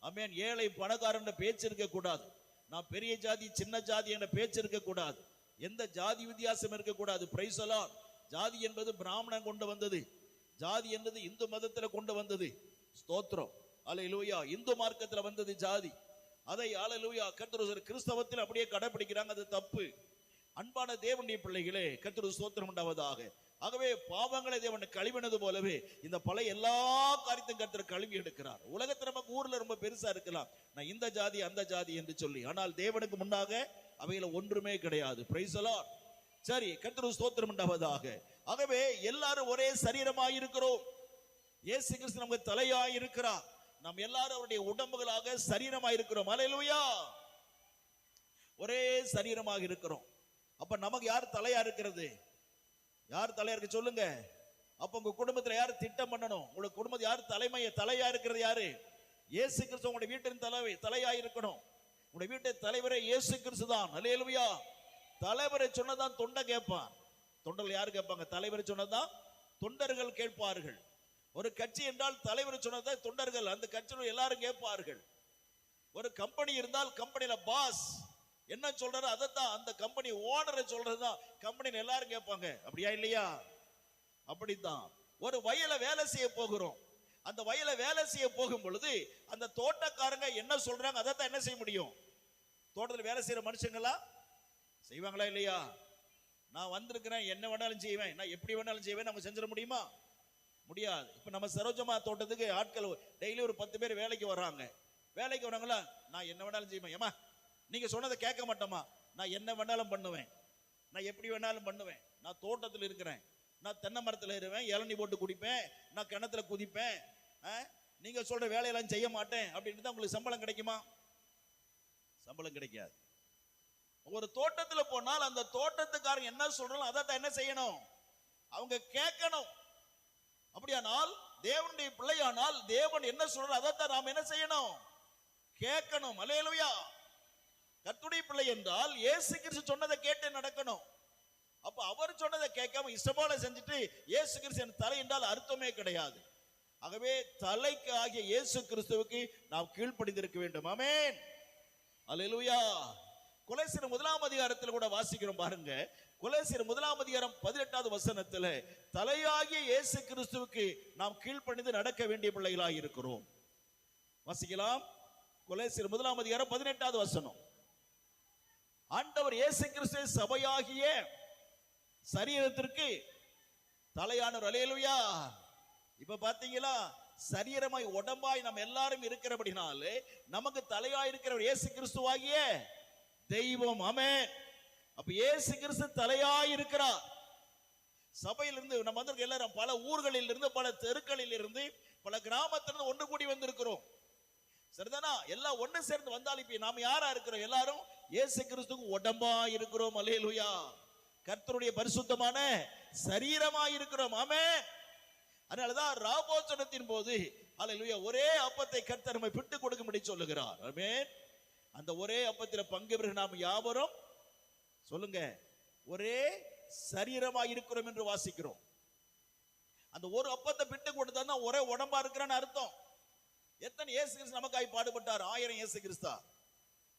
ஆமென். ஏழை பணக்காரன் பேச்சு இருக்கக்கூடாது. நான் பெரிய ஜாதி சின்ன ஜாதி என்ற பேச்சு இருக்கக்கூடாது. எந்த ஜாதி வித்தியாசம் இருக்கக்கூடாது. Price the Lord. ஜாதி என்பது பிராமணன் கொண்டு வந்தது. ஜாதி என்பது இந்து மதத்தில் கொண்டு வந்தது. ஸ்தோத்திரம். அல்லேலூயா. இந்து மார்க்கத்தில் வந்தது ஜாதி. அதை அல்லேலூயா கர்த்தர் கிறிஸ்தவத்தில் அப்படியே கடைபிடிக்கிறாங்க. அது தப்பு. அன்பான தேவனுடைய பிள்ளைகளே, கர்த்தருக்கு ஸ்தோத்திரம் உண்டாவதாக. ஆகவே பாவங்களை தேவன் கழுவினது போலவே இந்த பழைய எல்லா காரியத்தையும் கர்த்தர் கழுவி எடுக்கிறார். உலகத்தில் நமக்கு ஊர்ல ரொம்ப பெருசா இருக்கலாம், நான் இந்த ஜாதி அந்த ஜாதி என்று சொல்லி, ஆனால் தேவனுக்கு முன்னாக அவையில ஒன்றுமே கிடையாது. Price the Lord. சரி, கர்த்தருக்கு ஸ்தோத்திரம் உண்டாவதாக. ஆகவே எல்லாரும் ஒரே சரீரமாய் இருக்கிறோம். இயேசு கிறிஸ்து நமக்கு தலையாய் இருக்கிறார். நாம் எல்லாரும் அவருடைய உடம்புகளாக சரீரமாய் இருக்கிறோம். அல்லேலூயா. ஒரே சரீரமாக இருக்கிறோம். அப்ப நமக்கு யார் தலையா இருக்கிறது? யார் தலையா இருக்கு சொல்லுங்க. அப்ப உங்க குடும்பத்துல யார் திட்டம் பண்ணணும்? உங்க குடும்பத்தை யார் தலையா இருக்கிறது? யாரு? இயேசு கிறிஸ்து உங்களுடைய வீட்டின் தலையா இருக்கணும். உங்களுடைய வீட்டு தலைவரே இயேசு கிறிஸ்து தான். அல்லேலூயா. தலைவரை சொன்னதான் தொண்டை கேட்பான். தொண்டர்கள் யாரு கேட்பாங்க? தலைவரை சொன்னதான் தொண்டர்கள் கேட்பார்கள். ஒரு கட்சி என்றால் தலைவர் சொன்னதான் தொண்டர்கள் அந்த கட்சியில் எல்லாரும் கேட்பார்கள். ஒரு கம்பெனி இருந்தால் கம்பெனியில பாஸ் என்ன சொல்றாரு அதைத்தான் அந்த கம்பெனி ஓனரை சொல்றதுதான் கம்பெனியில் எல்லாரும் கேட்பாங்க. அப்படியா இல்லையா? அப்படித்தான். ஒரு வயல வேலை செய்ய போகிறோம். அந்த வயல வேலை செய்ய போகும் பொழுது அந்த தோட்டக்காரங்க என்ன சொல்றாங்க அதைத்தான் என்ன செய்ய முடியும்? தோட்டத்தில் வேலை செய்யற மனுஷங்களா செய்வாங்களா இல்லையா? நான் வந்திருக்கிறேன், என்ன வேணாலும் செய்வேன், நான் எப்படி வேணாலும் செய்வேன், நம்ம செஞ்சிட முடியுமா? முடியாது. இப்ப நம்ம சரோஜமா தோட்டத்துக்கு ஆட்கள் டெய்லி ஒரு 10 பேர் வேலைக்கு வர்றாங்க. வேலைக்கு வராங்களா, நான் என்ன வேணாலும் செய்வேன். ஏமா நீங்க சொன்னதை கேட்க மாட்டோமா? நான் என்ன வேணாலும் பண்ணுவேன், நான் எப்படி வேணாலும் பண்ணுவேன், நான் தோட்டத்தில் இருக்கிறேன், நான் தென்னை மரத்தில் இருவேன், இளநீ போட்டு குடிப்பேன், நான் கிணத்துல குதிப்பேன், நீங்க சொல்ற வேலையெல்லாம் செய்ய மாட்டேன் அப்படின்னு தான் உங்களுக்கு சம்பளம் கிடைக்குமா? சம்பளம் கிடைக்காது. ஒரு தோட்டத்துல போனால் அந்த தோட்டத்துக்காரங்க என்ன சொல்றாங்க அதை என்ன செய்யணும்? அவங்க கேட்கணும். அப்படியானால் தேவனுடைய பிள்ளையானால் தேவன் என்ன சொல்றார் அதைத்தான் நாம் என்ன செய்யணும்? கேட்கணும். அல்லேலூயா. கர்த்தருடைய பிள்ளை என்றால் இயேசு கிறிஸ்து சொன்னதை கேட்டு நடக்கணும். அப்ப அவர் சொன்னதை கேட்காம இஷ்டமான செஞ்சுட்டு இயேசு கிறிஸ்து என் தலை என்றால் அர்த்தமே கிடையாது. ஆகவே தலைக்கு ஆகிய இயேசு கிறிஸ்துவுக்கு நாம் கீழ்ப்படிந்திருக்க வேண்டும். ஆமென். அல்லேலூயா. கொலோசியர் 1ஆம் அதிகாரத்தில் கூட வாசிக்கிறோம் பாருங்க. கொலோசியர் 1ஆம் அதிகாரம் 18வது வசனத்தில் தலையாகிய இயேசு கிறிஸ்துவுக்கு நாம் கீழ்ப்படிந்து நடக்க வேண்டிய பிள்ளைகளாக இருக்கிறோம். வாசிக்கலாம். கொலோசியர் 1ஆம் அதிகாரம் 18வது வசனம். ஆண்டவர் இயேசு கிறிஸ்து சபையாகிய சரீரத்திற்கு தலையானவர். அல்லேலூயா. இப்ப பாத்தீங்களா, சரீரமாய் உடம்பாய் நம்ம எல்லாரும் இருக்கிறபடினாலே நமக்கு தலையாய் இருக்கிறவர் இயேசு கிறிஸ்துவாகிய தெய்வம். ஆமென். அப்ப இயேசு கிறிஸ்து தலையாய் இருக்கிறார். சபையிலிருந்து நம்ம வந்து எல்லாரும் பல ஊர்களில் இருந்து பல தெருக்களில் இருந்து பல கிராமத்திலிருந்து ஒன்று கூடி வந்திருக்கிறோம். சரிதானா? எல்லாம் ஒண்ணு சேர்ந்து வந்தாலும் இப்ப நாம யாரா இருக்கிறோம்? எல்லாரும் இயேசு கிறிஸ்துவுக்கு உடம்பா இருக்கிறோம். அல்லேலூயா. கர்த்தருடைய பரிசுத்தமான சரீரமா இருக்கிறோம். ஆமென். அதனாலதான் ராபோஜனத்தின் போது அல்லேலூயா ஒரே அப்பத்தை கர்த்தர் நம்மை பிட்டு கொடுக்கும்படி சொல்லுகிறார். ஆமென். அந்த ஒரே அப்பத்தில் பங்கு பெறுகிற நாம் யாவரும் சொல்லுங்க ஒரே சரீரமா இருக்கிறோம் என்று வாசிக்கிறோம். அந்த ஒரு அப்பத்தை பிட்டு கொடுத்தா ஒரே உடம்பா இருக்கிறான்னு அர்த்தம். எத்தனை இயேசு கிறிஸ்து நமக்காய் பாடுபட்டார்? 1000 இயேசு கிறிஸ்தா?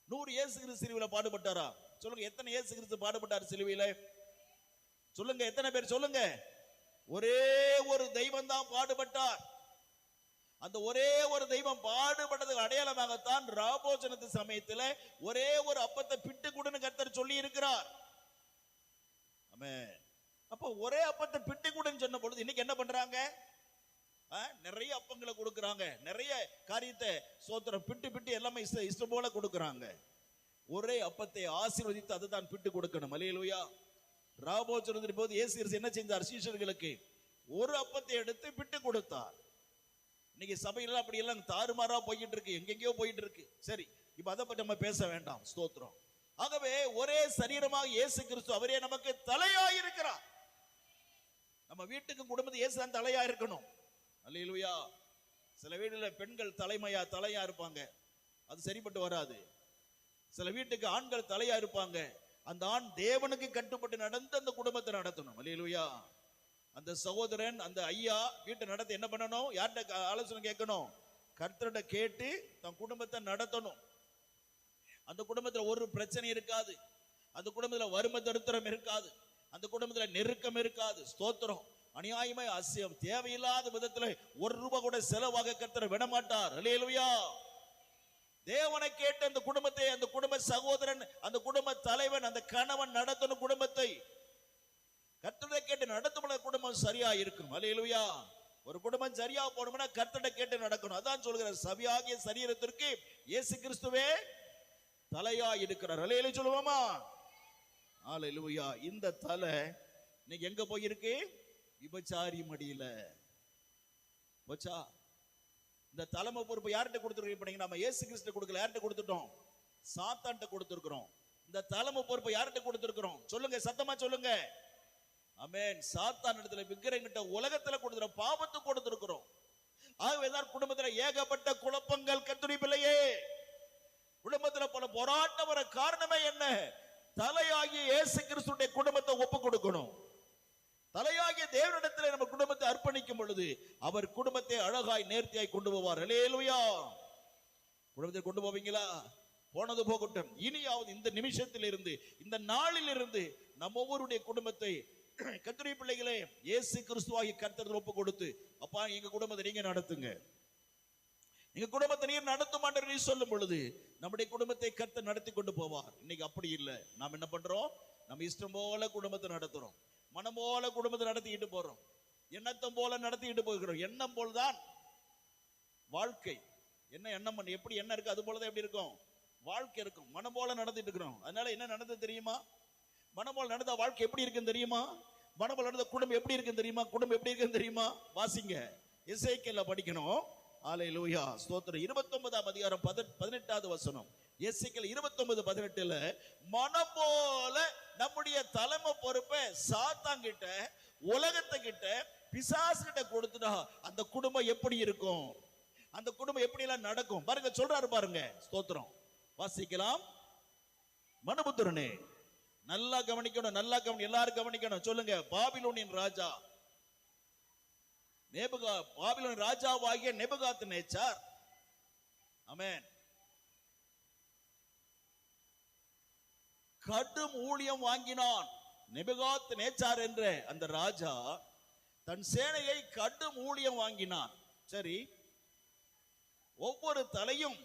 100 இயேசு கிறிஸ்து சிலுவையில பாடுபட்டாரா? சொல்லுங்க. எத்தனை இயேசு கிறிஸ்து பாடுபட்டார் சிலுவையில? சொல்லுங்க. எத்தனை பேர் சொல்லுங்க? ஒரே ஒரு தெய்வம் தான் பாடுபட்டார். அந்த ஒரே ஒரு தெய்வம் பாடுபட்டதுக்கு அடையாளமாகத்தான் ராபோஜனத்து சமயத்தில் ஒரே ஒரு அப்பத்தை பிட்டு கொடுன்னு கர்த்தர் சொல்லி இருக்கிறார். ஆமென். அப்ப ஒரே அப்பத்தை பிட்டு கொடுன்னு சொன்ன பொழுது இன்னைக்கு என்ன பண்றாங்க? நிறைய அப்பங்களை கொடுக்கறாங்க, நிறைய காரியத்தை சோத்திரம் பிட்டு பிட்டு எல்லாமே இஷ்டம் போல கொடுக்கறாங்க. ஒரே அப்பத்தை ஆசீர்வதித்து அதுதான் பிட்டு கொடுக்கணும். அல்லேலூயா. ராபோஜனத்தின் போது இயேசு கிறிஸ்து என்ன செஞ்சார்? சீஷர்களுக்கு ஒரு அப்பத்தை எடுத்து பிட்டு கொடுத்தார். இன்னைக்கு சபையில அப்படி எல்லாம் தாறுமாறா போயிட்டு இருக்கு, எங்கெங்கயோ போயிட்டு இருக்கு. சரி, இப்ப அதை பற்றி நம்ம பேச வேண்டாம். ஸ்தோத்திரம். ஆகவே ஒரே சரீரமாக இயேசு கிறிஸ்து அவரே நமக்கு தலையாய் இருக்கிறார். நம்ம வீட்டுக்கு குடும்பத்துக்கு இயேசு தான் தலையா இருக்கணும். அல்லேலூயா. சில வீடுல பெண்கள் தலையா இருப்பாங்க, அது சரிப்பட்டு வராது. சில வீட்டுக்கு ஆண்கள் தலையா இருப்பாங்க, அந்த ஆண் தேவனுக்கு கட்டுப்பட்டு நடந்து அந்த குடும்பத்தை நடத்தணும். அல்லேலூயா. அந்த சகோதரன் அந்த ஐயா வீட்டை நடத்த என்ன பண்ணணும்? யார்கிட்ட ஆலோசனை கேட்கணும்? கர்த்தர்கிட்ட கேட்டு தன் குடும்பத்தை நடத்தணும். அந்த குடும்பத்துல ஒரு பிரச்சனை இருக்காது, அந்த குடும்பத்துல வறுமை தரித்திரம் இருக்காது, அந்த குடும்பத்துல நெருக்கம் இருக்காது. ஸ்தோத்திரம். அநியாயமாய் அசியம் தேவையில்லாத விதத்துல ஒரு ரூபாய் கூட செலவாக கர்த்தர் விடமாட்டார். அல்லேலூயா. தேவனை கேட்டு அந்த குடும்பத்தை, அந்த குடும்ப சகோதரன், அந்த குடும்ப தலைவன், அந்த கணவன் நடத்தணும் குடும்பத்தை. கர்த்தரை கேட்டு நடத்தும் குடும்பம் சரியா இருக்கும். அல்லேலூயா. ஒரு குடும்பம் சரியா போகணும்னா கர்த்தரை கேட்டு நடக்கணும். அதான் சொல்கிற சபையாகிய சரீரத்திற்கு இயேசு கிறிஸ்துவே தலையா இருக்கிறார். அல்லேலூயா சொல்லுவோமா? அல்லேலூயா. இந்த தலை இன்னைக்கு எங்க போயிருக்கு? விபச்சாரி மடியில போச்சா? இந்த தலைமை பொறுப்பு யார்கிட்ட கொடுத்துருக்கோம்? நம்ம இயேசு கிறிஸ்து கொடுக்கல, யார்கிட்ட கொடுத்துட்டோம்? சாத்தான்கிட்ட கொடுத்துருக்கிறோம். இந்த தலைமை பொறுப்பு யார்கிட்ட கொடுத்துருக்கிறோம்? சொல்லுங்க, சத்தமா சொல்லுங்க. ஆமென். சாத்தான் இடத்துல, விக்கிரங்கிட்ட, உலகத்துல கொடுத்துற பாவத்தை கொடுத்திருக்கிறோம். ஆகவேதான் குடும்பத்துல ஏகப்பட்ட குழப்பங்கள். கர்த்தருடைய பிள்ளையே, குடும்பத்துல பல போராட்டம் வர காரணமே என்ன? தலையாகிய இயேசு கிறிஸ்துடைய குடும்பத்தை ஒப்பு கொடுக்கணும். தலையாகிய தேவனிடத்தில் நம்ம குடும்பத்தை அர்ப்பணிக்கும் பொழுது அவர் குடும்பத்தை அழகாய் நேர்த்தியாய் கொண்டு போவார். அல்லேலூயா. குடும்பத்தை கொண்டு போவீங்களா? போனது போகட்டும். இனியாவது இந்த நிமிஷத்தில் இருந்து, இந்த நாளில் இருந்து நம்ம ஒவ்வொருடைய குடும்பத்தை கர்த்தருடைய பிள்ளைகளே இயேசு கிறிஸ்துவாகிய கர்த்தர் ஒப்பு கொடுத்து, அப்பா எங்க குடும்பத்தை நீங்க நடத்துங்க, எங்க குடும்பத்தை நீர் நடத்தும் என்று நீ சொல்லும் பொழுது நம்முடைய குடும்பத்தை கர்த்தர் நடத்தி கொண்டு போவார். இன்னைக்கு அப்படி இல்லை. நாம் என்ன பண்றோம்? நம்ம இஷ்டம் போல குடும்பத்தை நடத்துறோம், மனம் போல குடும்பத்தை நடத்திக்கிட்டு போறோம், எண்ணத்தம் போல நடத்திக்கிட்டு போகிறோம். எண்ணம் போல்தான் வாழ்க்கை. என்ன எண்ணம் பண்ணி எப்படி என்ன இருக்கு அது போலதான் எப்படி இருக்கும் வாழ்க்கை இருக்கும். மனம் போல நடத்திட்டு இருக்கிறோம். அதனால என்ன நடந்தது தெரியுமா? மனம் போல நடந்த வாழ்க்கை எப்படி இருக்குன்னு தெரியுமா? மனம் போல நடந்த குடும்பம் எப்படி இருக்குன்னு தெரியுமா? குடும்பம் எப்படி இருக்குன்னு தெரியுமா? வாசிங்க, எசேக்கியேல படிக்கணும். அல்லேலூயா. ஸ்தோத்திரம். 29ஆம் அதிகாரம் 18வது வசனம். எசேக்கியேல் 29:18 மனம் போல நம்முடைய தலைமை பொறுப்பை சாத்தான்கிட்ட, உலகத்துக்கிட்ட, பிசாசு கிட்ட கொடுத்துட்டா அந்த குடும்பம் எப்படி இருக்கும்? அந்த குடும்பம் எப்படி எல்லாம் நடக்கும்? பாருங்க, சொல்றாரு பாருங்க. ஸ்தோத்திரம். வாசிக்கலாம். மனுபுத்திரனே, நல்லா கவனிக்கணும், நல்லா எல்லாரும் கவனிக்கணும். சொல்லுங்க. பாபிலோனின் ராஜா பாபிலோன் ராஜாவாகிய நேபுகாத்நேச்சார், ஆமென், கடும் ஊழியம் வாங்கினான். நேபுகாத்நேச்சார் என்ற அந்த ராஜா தன் சேனையை கடும் ஊழியம் வாங்கினான். சரி, ஒவ்வொரு தலையும்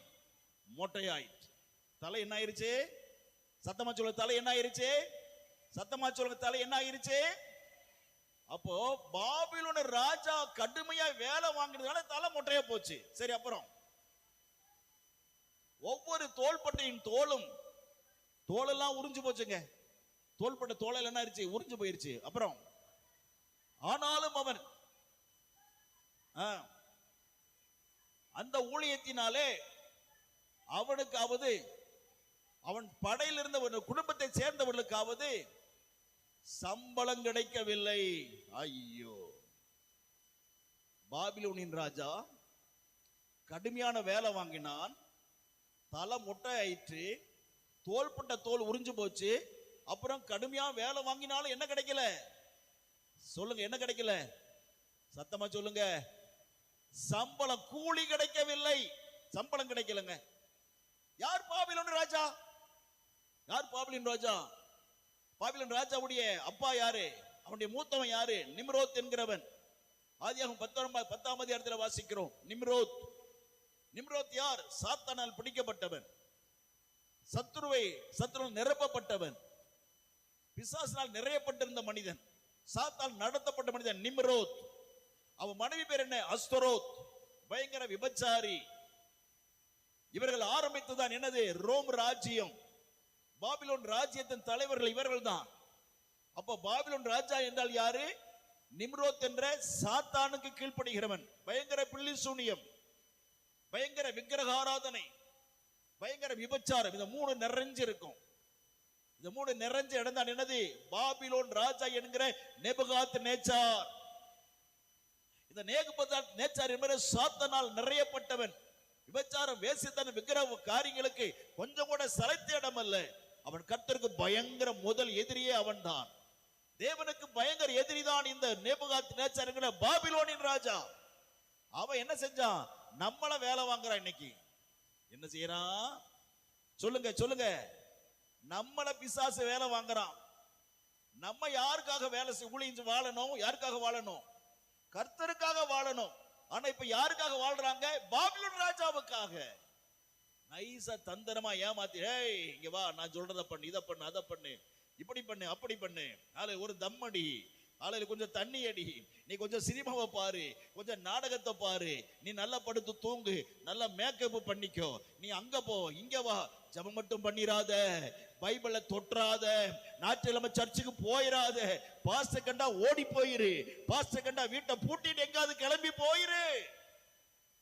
மொட்டையாயிற்று. தலை என்ன ஆயிருச்சு? சத்தமா சொல்லுங்க. தலை என்ன ஆயிருச்சு? சத்தமா சொல்லுங்க. தலை என்ன ஆயிருச்சு? அப்போ பாபிலோன் ராஜா கடுமையா வேலை வாங்கினதுனால தலை மொட்டையா போச்சு. சரி, அப்புறம் ஒவ்வொரு தோள்பட்டையின் தோலெல்லாம் உறிஞ்சு போச்சுங்க. தோள்பட்ட தோல் என்ன ஆயிருச்சு? உறிஞ்சு போயிருச்சு. அப்புறம் ஆனாலும் அவன் அந்த ஊழியத்தினாலே அவனுக்காவது, அவன் படையில் இருந்த குடும்பத்தை சேர்ந்தவர்களுக்காவது சம்பளம் கிடைக்கவில்லை. ஐயோ! பாபிலோனின் ராஜா கடுமையான வேலை வாங்கினான், தலை முட்டை ஆயிற்று, தோள்பட்ட தோல் உறிஞ்சு போச்சு. அப்புறம் கடுமையா வேலை வாங்கினாலும் என்ன கிடைக்கல? சொல்லுங்க, என்ன கிடைக்கல? சத்தமா சொல்லுங்க. சம்பளம், கூலி கிடைக்கவில்லை. சம்பளம் கிடைக்கலங்க. யார்? பாபிலோன் ராஜா. யார் பாபிலோன் ராஜா? பாபிலோன் ராஜாவுடைய அப்பா யாரு? அவனுடைய மூத்தவன் யாரு? நிம்ரோத் என்கிறவன். ஆதியாகமம் 10ஆம் அதிகாரத்தில் வாசிக்கிறோம். நிம்ரோத் யார்? சாத்தானால் பிடிக்கப்பட்டவன், சத்துரு நிரப்பப்பட்டவன், பிசாசினால் நிறையப்பட்டிருந்த மனிதன், சாத்தான் நடத்தப்பட்ட மனிதன் நிம்ரோத். அவன் மனைவி பேர் என்ன? அஸ்தரோத். பயங்கர விபச்சாரி. இவர்கள் ஆரம்பித்துதான் என்னது? ரோம் ராஜ்யம். பாபிலோன் ராஜ்யத்தின் தலைவர்கள் இவர்கள் தான். அப்ப பாபிலோன் ராஜா என்றால் யாரு? நிம்ரோத் என்ற சாத்தானுக்கு கீழ்ப்படுகிறவன். பயங்கர பில்லி சூனியம், பயங்கர விக்கிரகாராதனை, பயங்கர விபச்சாரம், இந்த மூணு நிறைஞ்சு இருக்கும். இந்த மூணு நிறைஞ்ச இடம் தான் என்னது? பாபிலோன் ராஜா என்கிற நேபுகாத் நேச்சார். இந்த நேபுகாத் நேச்சார் என்பது சாத்தானால் நிறையப்பட்டவன். விபச்சாரம், வேசித்தனம், விக்கிரக காரியங்களுக்கு கொஞ்சம் கூட சளைத்த இடம் அல்ல. அவன் கர்த்தருக்கு பயங்கர முதல் எதிரியே அவன் தான். தேவனுக்கு பயங்கர எதிரிதான் இந்த நேபுகாத் நேச்சார் என்கிற பாபிலோனின் ராஜா. அவன் என்ன செஞ்சான்? நம்மள வேலை வாங்குறான். இன்னைக்கு என்ன செய்யறான்? சொல்லுங்க சொல்லுங்க. நம்மள பிசாசு வேலை வாங்குறான். நம்ம யாருக்காக வேலை ஊழிஞ்சு வாழணும்? யாருக்காக வாழணும்? கர்த்தருக்காக வாழணும். ஆனா இப்ப யாருக்காக வாழ்றாங்க? பாபிலோன் ராஜாவுக்காக. நைசா தந்திரமா ஏமாத்தி, ஏய் இங்க வா, நான் சொல்றத பண்ணு, இதை பண்ணு, அதை பண்ணு, இப்படி பண்ணு, அப்படி பண்ணு, நாளை ஒரு தம்மடி, நாளையில கொஞ்சம் தண்ணி அடி, நீ கொஞ்சம் சினிமாவை பாரு, கொஞ்சம் நாடகத்தை பாரு, நீ நல்லா படுத்து தூங்கு, நல்லா மேக்கப் பண்ணிக்கோ, நீ அங்க போ, இங்க வா, ஜெபம் மட்டும் பண்ணிராத, பைபிளை தொற்றாத, ஞாயிற்றுக்கிழமை சர்ச்சுக்கு போயிராத, பாஸ்டர் கண்டா ஓடி போயிரு, பாஸ்டர் கண்டா வீட்டை பூட்டிட்டு எங்காவது கிளம்பி போயிரு,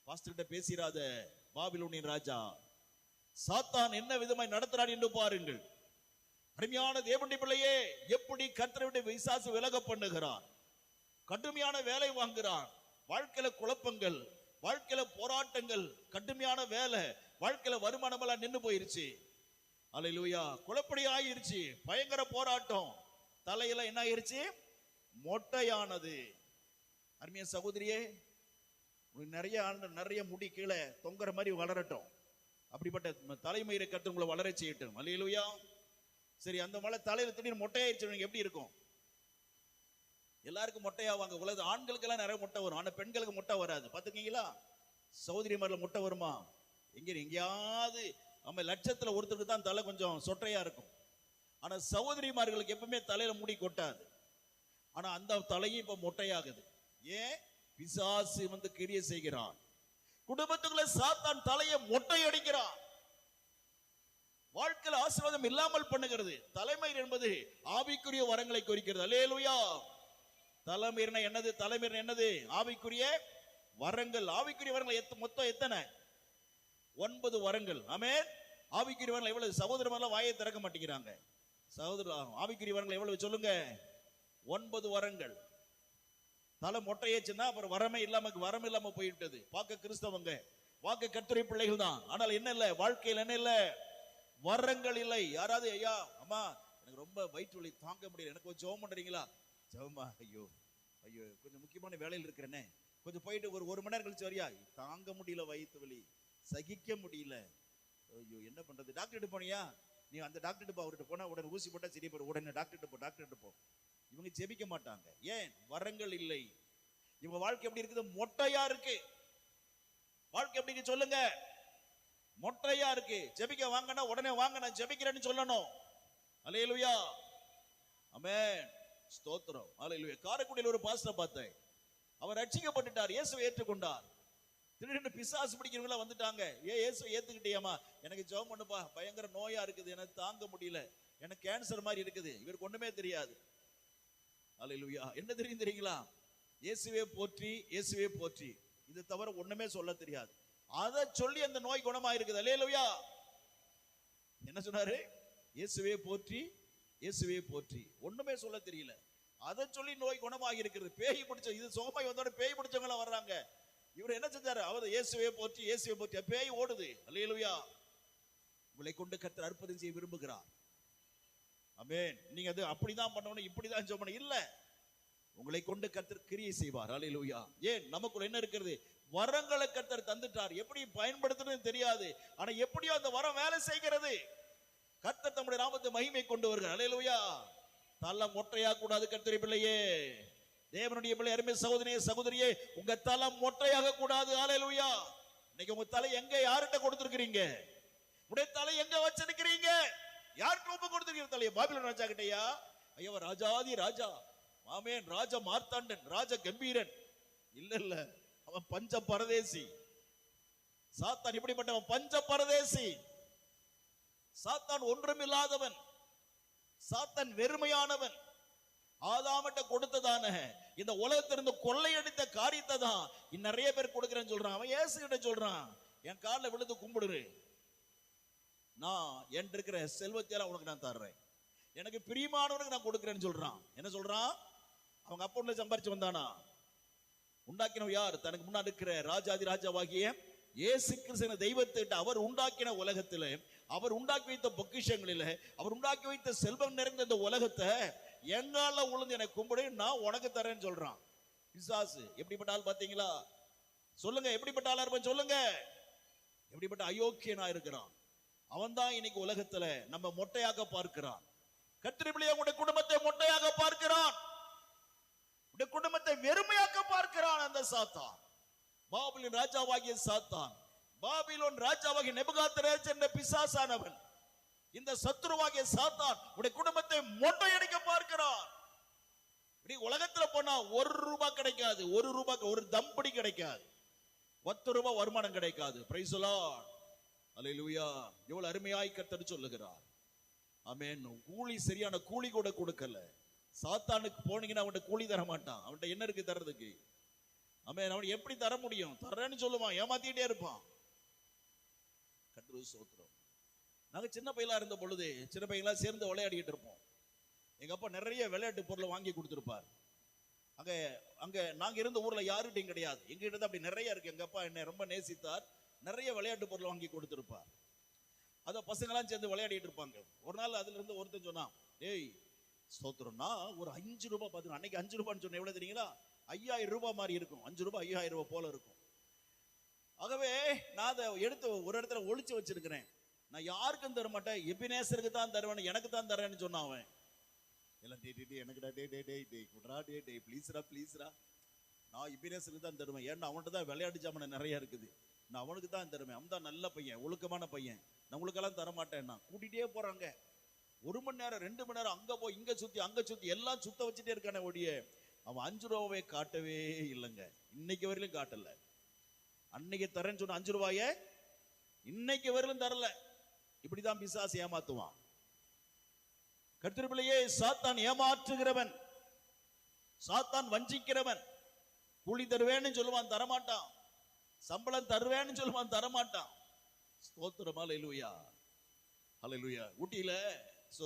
பாஸ்டர் கிட்ட பேசிராத. பாபிலோனின் ராஜா சாத்தான் என்ன விதமாய் நடத்துறான் என்று பாருங்கள். அருமையான தேவனுடைய பிள்ளையே, எப்படி கர்த்தரை விட்டு பிசாசு விலக பண்ணுகிறான், கடுமையான வேலை வாங்குறான், வாழ்க்கையில குழப்பங்கள், வாழ்க்கையில போராட்டங்கள், கடுமையான வேலை, வாழ்க்கையில வருமானம் எல்லாம் நின்று போயிருச்சு. அல்லேலூயா. குழப்படி ஆயிருச்சு, பயங்கர போராட்டம், தலையில என்ன ஆயிருச்சு? மொட்டையானது. அருமையான சகோதரியே, நிறைய முடி கீழே தொங்குற மாதிரி வளரட்டும். அப்படிப்பட்ட தலைமயிரை கர்த்தர் உங்களை வளர செய்யட்டும். அல்லேலூயா. சரி, அந்த மலை தலையில திடீர்னு மொட்டையாயிருச்சு, எப்படி இருக்கும்? எல்லாருக்கும் மொட்டையாவாங்க. உலக ஆண்களுக்கு எல்லாம் நிறைய மொட்டை வரும், ஆனா பெண்களுக்கு மொட்டை வராது. பாத்துக்கீங்களா? சகோதரிமார்ல மொட்டை வருமா? எங்கேயாவது நம்ம லட்சத்துல ஒருத்தருக்கு தான் தலை கொஞ்சம் சொட்டையா இருக்கும். ஆனா சகோதரிமார்களுக்கு எப்பவுமே தலையில முடி கொட்டாது. ஆனா அந்த தலையும் இப்ப மொட்டையாகுது. ஏன்? பிசாசு கிரியை செய்கிறான். குடும்பத்துக்குள்ள சாத்தான் தலையை மொட்டை அடிக்கிறான். வாழ்க்கையில் ஆசீர்வாதம் இல்லாமல் பண்ணுகிறது. தலைமயிர் என்பது ஆவிக்குரிய வரங்களை குறிக்கிறது. அல்லேலூயா. தலைமயிர்னா என்னது? தலைமயிர் என்னது? ஆவிக்குரிய வரங்கள். ஆவிக்குரிய வரங்கள் மொத்தம் எத்தனை? 9 வரங்கள். ஆமென். ஆவிக்குரிய வரங்கள் எவ்வளவு? சகோதரர்கள் வாயை திறக்க மாட்டேங்கிறாங்க. சகோதரர், ஆவிக்குரிய வரங்கள் எவ்வளவு சொல்லுங்க? 9 வரங்கள். தலை மொட்டையேச்சுன்னா அப்புறம் வரமே இல்லாம போயிட்டது. பார்க்க கிறிஸ்தவங்க, வாக்க கர்த்தருடைய பிள்ளைகள் தான். ஆனால் என்ன இல்ல? வாழ்க்கையில் என்ன இல்ல? வரங்கள் இல்லை. யாராவது, ஐயா அம்மா எனக்கு ரொம்ப வயிற்று வலி தாங்க முடியல, எனக்கு கொஞ்சம் ஜெபம் பண்றீங்களா? ஜெபமா? ஐயோ ஐயோ, கொஞ்சம் முக்கியமான வேலையில் இருக்கிறேனே, கொஞ்சம் போயிட்டு ஒரு மணி நேரம் கழிச்சு வரியா? தாங்க முடியல, வயிற்று வலி சகிக்க முடியல. ஐயோ என்ன பண்றது? டாக்டர் போனியா? நீ அந்த டாக்டர் போ, அவர்கிட்ட போனா உடனே ஊசி போட்டா சரி போடும், உடனே டாக்டர் போ. இவங்க ஜெபிக்க மாட்டாங்க. ஏன்? வரங்கள் இல்லை. இவங்க வாழ்க்கை எப்படி இருக்குது? மொட்டையா இருக்கு. வாழ்க்கை எப்படி இருக்கு சொல்லுங்க? மொட்டையா இருக்கு. ஜெபிக்க வாங்கன்னா உடனே வாங்க, நான் ஜெபிக்கிறேன்னு சொல்லணும். அல்லேலூயா. ஆமென். ஸ்தோத்திரம். அல்லேலூயா. காரைக்குடியில் ஒரு பாஸ்டர் பார்த்தேன். அவர் ரட்சிக்கப்பட்டுட்டார், இயேசுவை ஏற்றுக்கொண்டார். திடீர்னு பிசாசு பிடிக்கிறவங்க வந்துட்டாங்க. இயேசுவை ஏத்துக்கிட்டியாமா? எனக்கு ஜெபம் பண்ணுப்பா, பயங்கர நோயா இருக்குது, எனக்கு தாங்க முடியல, எனக்கு கேன்சர் மாதிரி இருக்குது. இவருக்கு ஒண்ணுமே தெரியாது. அல்லேலூயா. என்ன தெரியும் தெரியுங்களா? இயேசுவே போற்றி, இயேசுவே போற்றி, இது தவிர ஒண்ணுமே சொல்ல தெரியாது. அதை சொல்லி அந்த நோய் குணமாயிருக்குது. அல்லேலூயா. என்ன சொன்னாரு? இயேசுவே போற்றி, இயேசுவே போற்றி, ஒண்ணுமே சொல்ல தெரியல, அதை சொல்லி நோய் குணமாகி இருக்கிறது. பேய் பிடிச்ச, இது சுகமாய் வந்தோட பேய் பிடிச்சவங்க வர்றாங்க. இவர் என்ன செஞ்சாரு? அவர் இயேசுவே போற்றி, இயேசுவே போற்றி, பேய் ஓடுது. அல்லேலூயா. உங்களை கொண்டு கர்த்தர் அற்புதம் செய்ய விரும்புகிறார். ஆமென். நீங்க அது அப்படிதான் பண்ணணும், இப்படிதான் சொல்லணும் இல்ல, உங்களை கொண்டு கர்த்தர் கிரியை செய்வார். அல்லேலூயா. ஏன்? நமக்குள்ள என்ன இருக்கிறது? வரங்களை கர்த்தர் தந்துட்டார். எப்படி பயன்படுத்துறது தெரியாது, ஆனா எப்படியோ அந்த வரம் வேலை செய்கிறது. கர்த்தர் தம்முடைய நாமத்தை மகிமை கொண்டு வருகிறார். அல்லேலூயா. தலை மொட்டையா கூடாது கர்த்தருடைய பிள்ளையே, தேவனுடைய பிள்ளை, அருமை சகோதரியே சகோதரியே, உங்க தலை மொட்டையாக கூடாது. அல்லேலூயா. இன்னைக்கு உங்க தலை எங்க, யார்கிட்ட கொடுத்திருக்கிறீங்க? உடைய தலை எங்க வச்சிருக்கிறீங்க? யாருக்கு ஒப்பு கொடுத்திருக்கிற தலையை? பாபிலோன் ராஜா கிட்டயா? ஐயோ ராஜாதி ராஜா, ஆமென், ராஜா மார்த்தாண்டன், ராஜ கம்பீரன் இல்ல, அவன் பஞ்ச பரதேசி. சாத்தான் இப்படிப்பட்டவன், பஞ்ச பரதேசி. சாத்தான் ஒன்றுமில்லாதவன், சாத்தான் வெறுமையானவன். ஆதாமிட்ட கொடுத்ததான இந்த உலகத்திலிருந்து கொள்ளையடித்த காரியத்தை தான் நிறைய பேர் கொடுக்கிறேன்னு சொல்றான். அவன் இயேசு கிட்ட சொல்றான், என் காலில் விழுந்து கும்பிடுரு, நான் என் இருக்கிற செல்வத்தையெல்லாம் உனக்கு நான் தர்றேன். எனக்கு பிரியமானவனுக்கு நான் கொடுக்கிறேன்னு சொல்றான். என்ன சொல்றான்? அவங்க அப்பா ஒண்ணு சம்பாரிச்சு வந்தானா? உண்டாக்கினவர் யார்? தனக்கு முன்னாடி இருக்கிற ராஜாதி ராஜாவாகிய இயேசு கிறிஸ்து தெய்வத்தை அவர் உண்டாக்கின உலகத்திலே, அவர் உண்டாக்கி வைத்த பொக்கிஷங்களிலே, அவர் உண்டாக்கி வைத்த செல்வம் நிறைந்த இந்த உலகத்தை எங்கால உளுந்து எனக்கு கும்பிடு, நான் உனக்கு தரேன்னு சொல்றான் பிசாசு. எப்படிப்பட்ட ஆள் பாத்தீங்களா? சொல்லுங்க, எப்படிப்பட்ட ஆளா இருப்பான் சொல்லுங்க. எப்படிப்பட்ட அயோக்கியனா இருக்கிறான். அவன் தான் இன்னைக்கு உலகத்துல நம்ம மொட்டையாக பார்க்கிறான். கர்த்தருடைய உங்களுடைய குடும்பத்தை மொட்டையாக பார்க்கிறான், உடைய குடும்பத்தை வெறுமையாக்க பார்க்கிறான் அந்த சாத்தான். பாபிலோன் ராஜாவாகிய சாத்தான், பாபிலோன் ராஜாவாகிய நேபுகாத்நேச்சர் என்ற பிசாசானவன், இந்த சத்துருவாகிய சாத்தான் உடைய குடும்பத்தை மொட்டையடிக்க பார்க்கிறான். இப்படி உலகத்துல போனா ₹1 கிடைக்காது, ₹1 ஒரு தம்படி கிடைக்காது, ₹10 வருமானம் கிடைக்காது. பிரைஸ் தி லார்ட், அல்லேலூயா. எவ்வளவு அருமையாய் கர்த்தர் சொல்லுகிறார். ஆமென். கூலி சரியான கூலி கூட கொடுக்கல. சாத்தானுக்கு போனீங்கன்னா அவன்கிட்ட கூலி தர மாட்டான். அவன்கிட்ட என்ன இருக்கு தர்றதுக்கு? ஆமென். அவன் எப்படி தர முடியும்? தரேன்னு சொல்லுவான், ஏமாத்திட்டே இருப்பான். கர்த்தருக்கு ஸ்தோத்திரம். நாங்க சின்ன பையலா இருந்த பொழுது சின்ன பையங்களா சேர்ந்து விளையாடிட்டு இருப்போம். எங்க அப்பா நிறைய விளையாட்டு பொருளை வாங்கி கொடுத்திருப்பார். அங்க அங்க நாங்க இருந்த ஊர்ல யாருகிட்டையும் கிடையாது, எங்க கிட்ட அப்படி நிறைய இருக்கு. எங்க அப்பா என்னை ரொம்ப நேசித்தார், நிறைய விளையாட்டு பொருளை வாங்கி கொடுத்திருப்பார். அத பசங்களாம் சேர்ந்து விளையாடிட்டு இருப்பாங்க. ஒரு நாள் அதுல இருந்து ஒருத்தன் சொன்னான், ஏய் ஸ்தோத்திரம்னா ஒரு ₹5 பார்த்து, அன்னைக்கு ₹5 சொன்ன எவ்வளவு தெரியுங்களா? ₹5000 மாதிரி இருக்கும். ₹5 ₹5000 போல இருக்கும். ஆகவே நான் அதை எடுத்து ஒரு இடத்துல ஒளிச்சு வச்சிருக்கிறேன். நான் யாருக்கும் தர மாட்டேன், எபினேசருக்கு தான் தருவேன், எனக்கு தான் தரேன்னு சொன்னான் அவன். எல்லாம் எனக்குடா ப்ளீஸ்ரா நான் எபினேசருக்கு தான் தருவேன். ஏன்னா அவன்கிட்ட தான் விளையாட்டு ஜாமான நிறைய இருக்குது, நான் அவனுக்கு தான் தருவேன். அவன் தான் நல்ல பையன், ஒழுக்கமான பையன், நான் உங்களுக்கெல்லாம் தர மாட்டேன்னா. கூட்டிகிட்டே போறாங்க. 1 மணி நேரம் 2 மணி நேரம் அங்க போய் இங்க சுத்தி அங்க சுத்தி எல்லாம் சுத்த வச்சுட்டே இருக்கானே ஒழிய அவன் ₹5 காட்டவே இல்லைங்க. இன்னைக்கு வரையிலும் காட்டல. அன்னைக்கு தரேன்னு சொன்ன ₹5 இன்னைக்கு வரையிலும் தரல. இப்படிதான் பிசாசு ஏமாத்துவான். கர்த்தருக்குள்ளேயே சாத்தான் ஏமாற்றுகிறவன், சாத்தான் வஞ்சிக்கிறவன். கூலி தருவேன்னு சொல்லுவான், தரமாட்டான். சம்பளம் தருவேன்னு சொல்லுவான், தரமாட்டான். ஸ்தோத்திரம், அல்லேலூயா, அல்லேலூயா. ஊட்டியில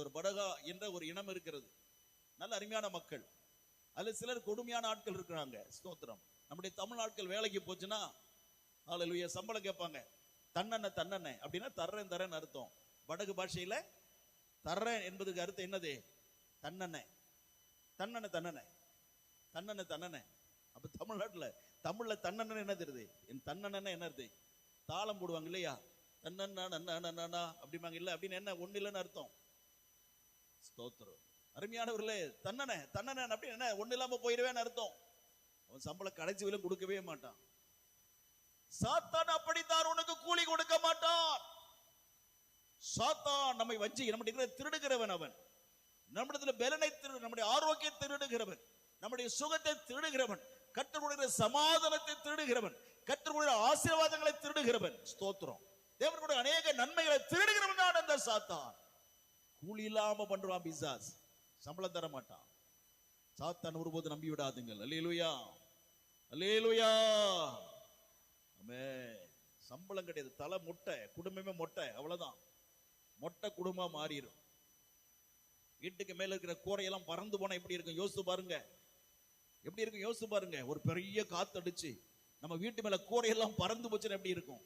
ஒரு படகா என்ற ஒரு இனம் இருக்கிறது, நல்ல அருமையான மக்கள். அதுல சிலர் கொடுமையான ஆட்கள் இருக்கிறாங்க. ஸ்தோத்திரம். நம்முடைய தமிழ் ஆட்கள் வேலைக்கு போச்சுன்னா அல்லேலூயா சம்பளம் கேட்பாங்க. தன்னெண்ண அப்படின்னா தர்றேன் தரேன்னு அர்த்தம். படகு பாஷையில தர்றேன் என்பதுக்கு அர்த்தம் என்னது? தன்னெண்ண. அப்ப தமிழ்நாட்டுல தமிழ்ல தன்னெண்ண என்ன தெரியுது? என் தன்னெண்ண என்ன அர்த்தம்? தாளம் போடுவாங்க இல்லையா? தன்னண்ணா அப்படிம்பாங்க இல்ல, அப்படின்னு என்ன ஒண்ணு இல்லைன்னு அர்த்தம். ஸ்தோத்திரம். அருமையானவர்களே, தன்னெண்ண அப்படி என்ன ஒண்ணு இல்லாம போயிடுவேன்னு அர்த்தம். அவன் சம்பளம் கடைசி விலை கொடுக்கவே மாட்டான். சாத்தான் அப்படித்தான் உனக்கு கூலி கொடுக்க மாட்டான். சாத்தான் நம்மை வஞ்சி நம்முடைய திருடுகிறவன். அவன் நம்மிடத்துல பலனை திருடு, நம்முடைய ஆரோக்கியத்தை திருடுகிறவன், நம்முடைய சுகத்தை திருடுகிறவன், கர்த்தருடைய சமாதானத்தை திருடுகிறவன், கர்த்தருடைய ஆசீர்வாதங்களை திருடுகிறவன். ஸ்தோத்திரம். தேவனுடைய அநேக நன்மைகளை திருடுகிறவன் தான் அந்த சாத்தான். கூலி இல்லாம பண்றான் பிசாஸ், சம்பளம் தர மாட்டான். சாத்தான் ஒருபோது நம்பி விடாதுங்கள். அல்லேலூயா, அல்லேலூயா. ஆமென். சம்பளம் கிடையாது, தலை மொட்டை, குடும்பமே மொட்டை, அவ்வளவுதான். மொட்டை குடும்பம் மாறிடும். வீட்டுக்கு மேல இருக்கிற கூரையெல்லாம் பறந்து போனா எப்படி இருக்கும் யோசிச்சு பாருங்க. எப்படி இருக்கும் யோசிச்சு பாருங்க. ஒரு பெரிய காத்தடிச்சு நம்ம வீட்டு மேல கூரையெல்லாம் பறந்து போச்சுன்னா எப்படி இருக்கும்?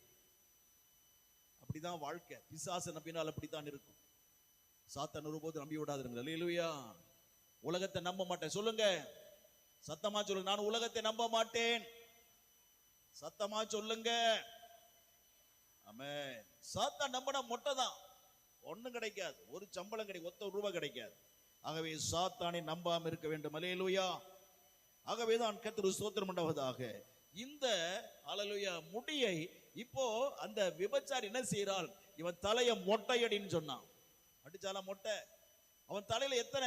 அப்படிதான் வாழ்க்கை. பிசாசு நம்பினால் அப்படித்தான் இருக்கும். சாத்தான் ஒருபோது நம்பி விடாதுங்க. அல்லேலூயா. உலகத்தை நம்ப மாட்டேன் சொல்லுங்க, சத்தமா சொல்லுங்க. நான் உலகத்தை நம்ப மாட்டேன், சத்தமா சொல்லுங்க. ஆமென். சாத்தான் நம்பினா மொட்டை தான், ஒண்ணும் கிடைக்காது, ஒரு சம்பளம் கிடைக்கும், ₹1 கிடைக்காது. ஆகவே சாத்தானை நம்பாம இருக்க வேண்டும். அல்லேலூயா. ஆகவேதான் கர்த்தருக்கு ஸ்தோத்திரம் உண்டாவதாக. இந்த அல்லேலூயா முடியை இப்போ அந்த விபச்சாரி என்ன செய்யறாள்? இவன் தலையை மொட்டையடின்னு சொன்னான். அடிச்சால மொட்டை. அவன் தலையில எத்தனை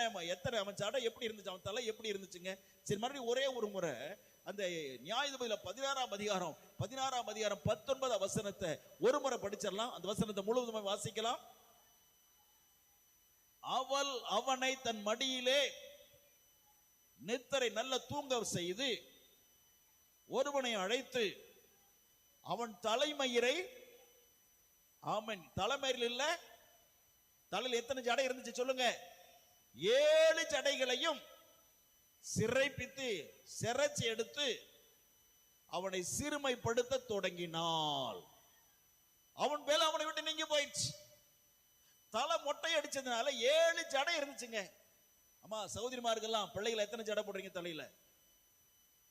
அவன் சடை எப்படி இருந்துச்சு, அவன் தலை எப்படி இருந்துச்சுங்க? சரி, மறுபடியும் ஒரே ஒரு முறை அந்த நியாயாதிபதியில 16ஆம் அதிகாரம் 19 வசனத்தை ஒரு முறை படிச்சிடலாம். அந்த வசனத்தை முழுவதும் வாசிக்கலாம். அவள் அவனை தன் மடியிலே நித்தரை நல்ல தூங்க செய்து ஒருவனை அழைத்து அவன் தலைமயிரை, ஆமென், தலைமயிரில் இல்ல, தலையில் எத்தனை ஜடை இருந்துச்சு சொல்லுங்க? 7 ஜடைகளையும் சிறைப்பித்து சிறைச்சி எடுத்து அவனை சிறுமைப்படுத்த தொடங்கினாள். அவன் மேல அவனை விட்டு நீங்கி போயிடுச்சு. தலை மொட்டை அடிச்சதுனால 7 ஜடை இருந்துச்சுங்க. அம்மா சகோதரிமார்கள்லாம் பிள்ளைகளை எத்தனை ஜடை போடுறீங்க தலையில?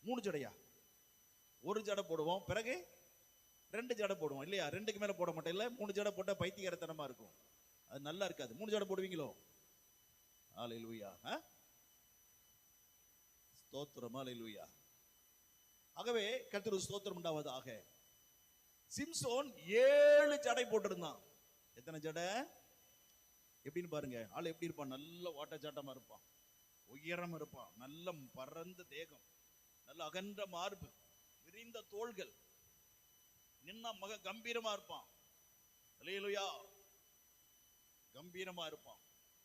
3 ஜடையா? 1 ஜடை போடுவோம், பிறகு 2 ஜடை போடுவோம் இல்லையா? 2க்கு மேல போட மாட்டோம் இல்ல? 3 ஜடை போட்டா பைத்தியக்காரத்தனமா இருக்கும், அது நல்லா இருக்காது. 3 ஜடை போடுவீங்களோ? ஹல்லேலூயா, ஸ்தோத்திரம், ஹல்லேலூயா. ஆகவே கர்த்தருக்கு ஸ்தோத்திரம் உண்டாவதாக. சிம்சோன் 7 ஜடை போட்டிருந்தான். எத்தனை ஜடை? எப்படின்னு பாருங்க, ஆள் எப்படி இருப்பான்? நல்ல வாட்ட சாட்டமா இருப்பான், உயரம் இருப்பான், நல்ல பரந்த தேகம், நல்ல அகன்ற மார்பு, விரிந்த தோள்கள், நின்ன மக கம்பீரமா இருப்பான். ஹல்லேலூயா, கம்பீரமா இருப்பான்.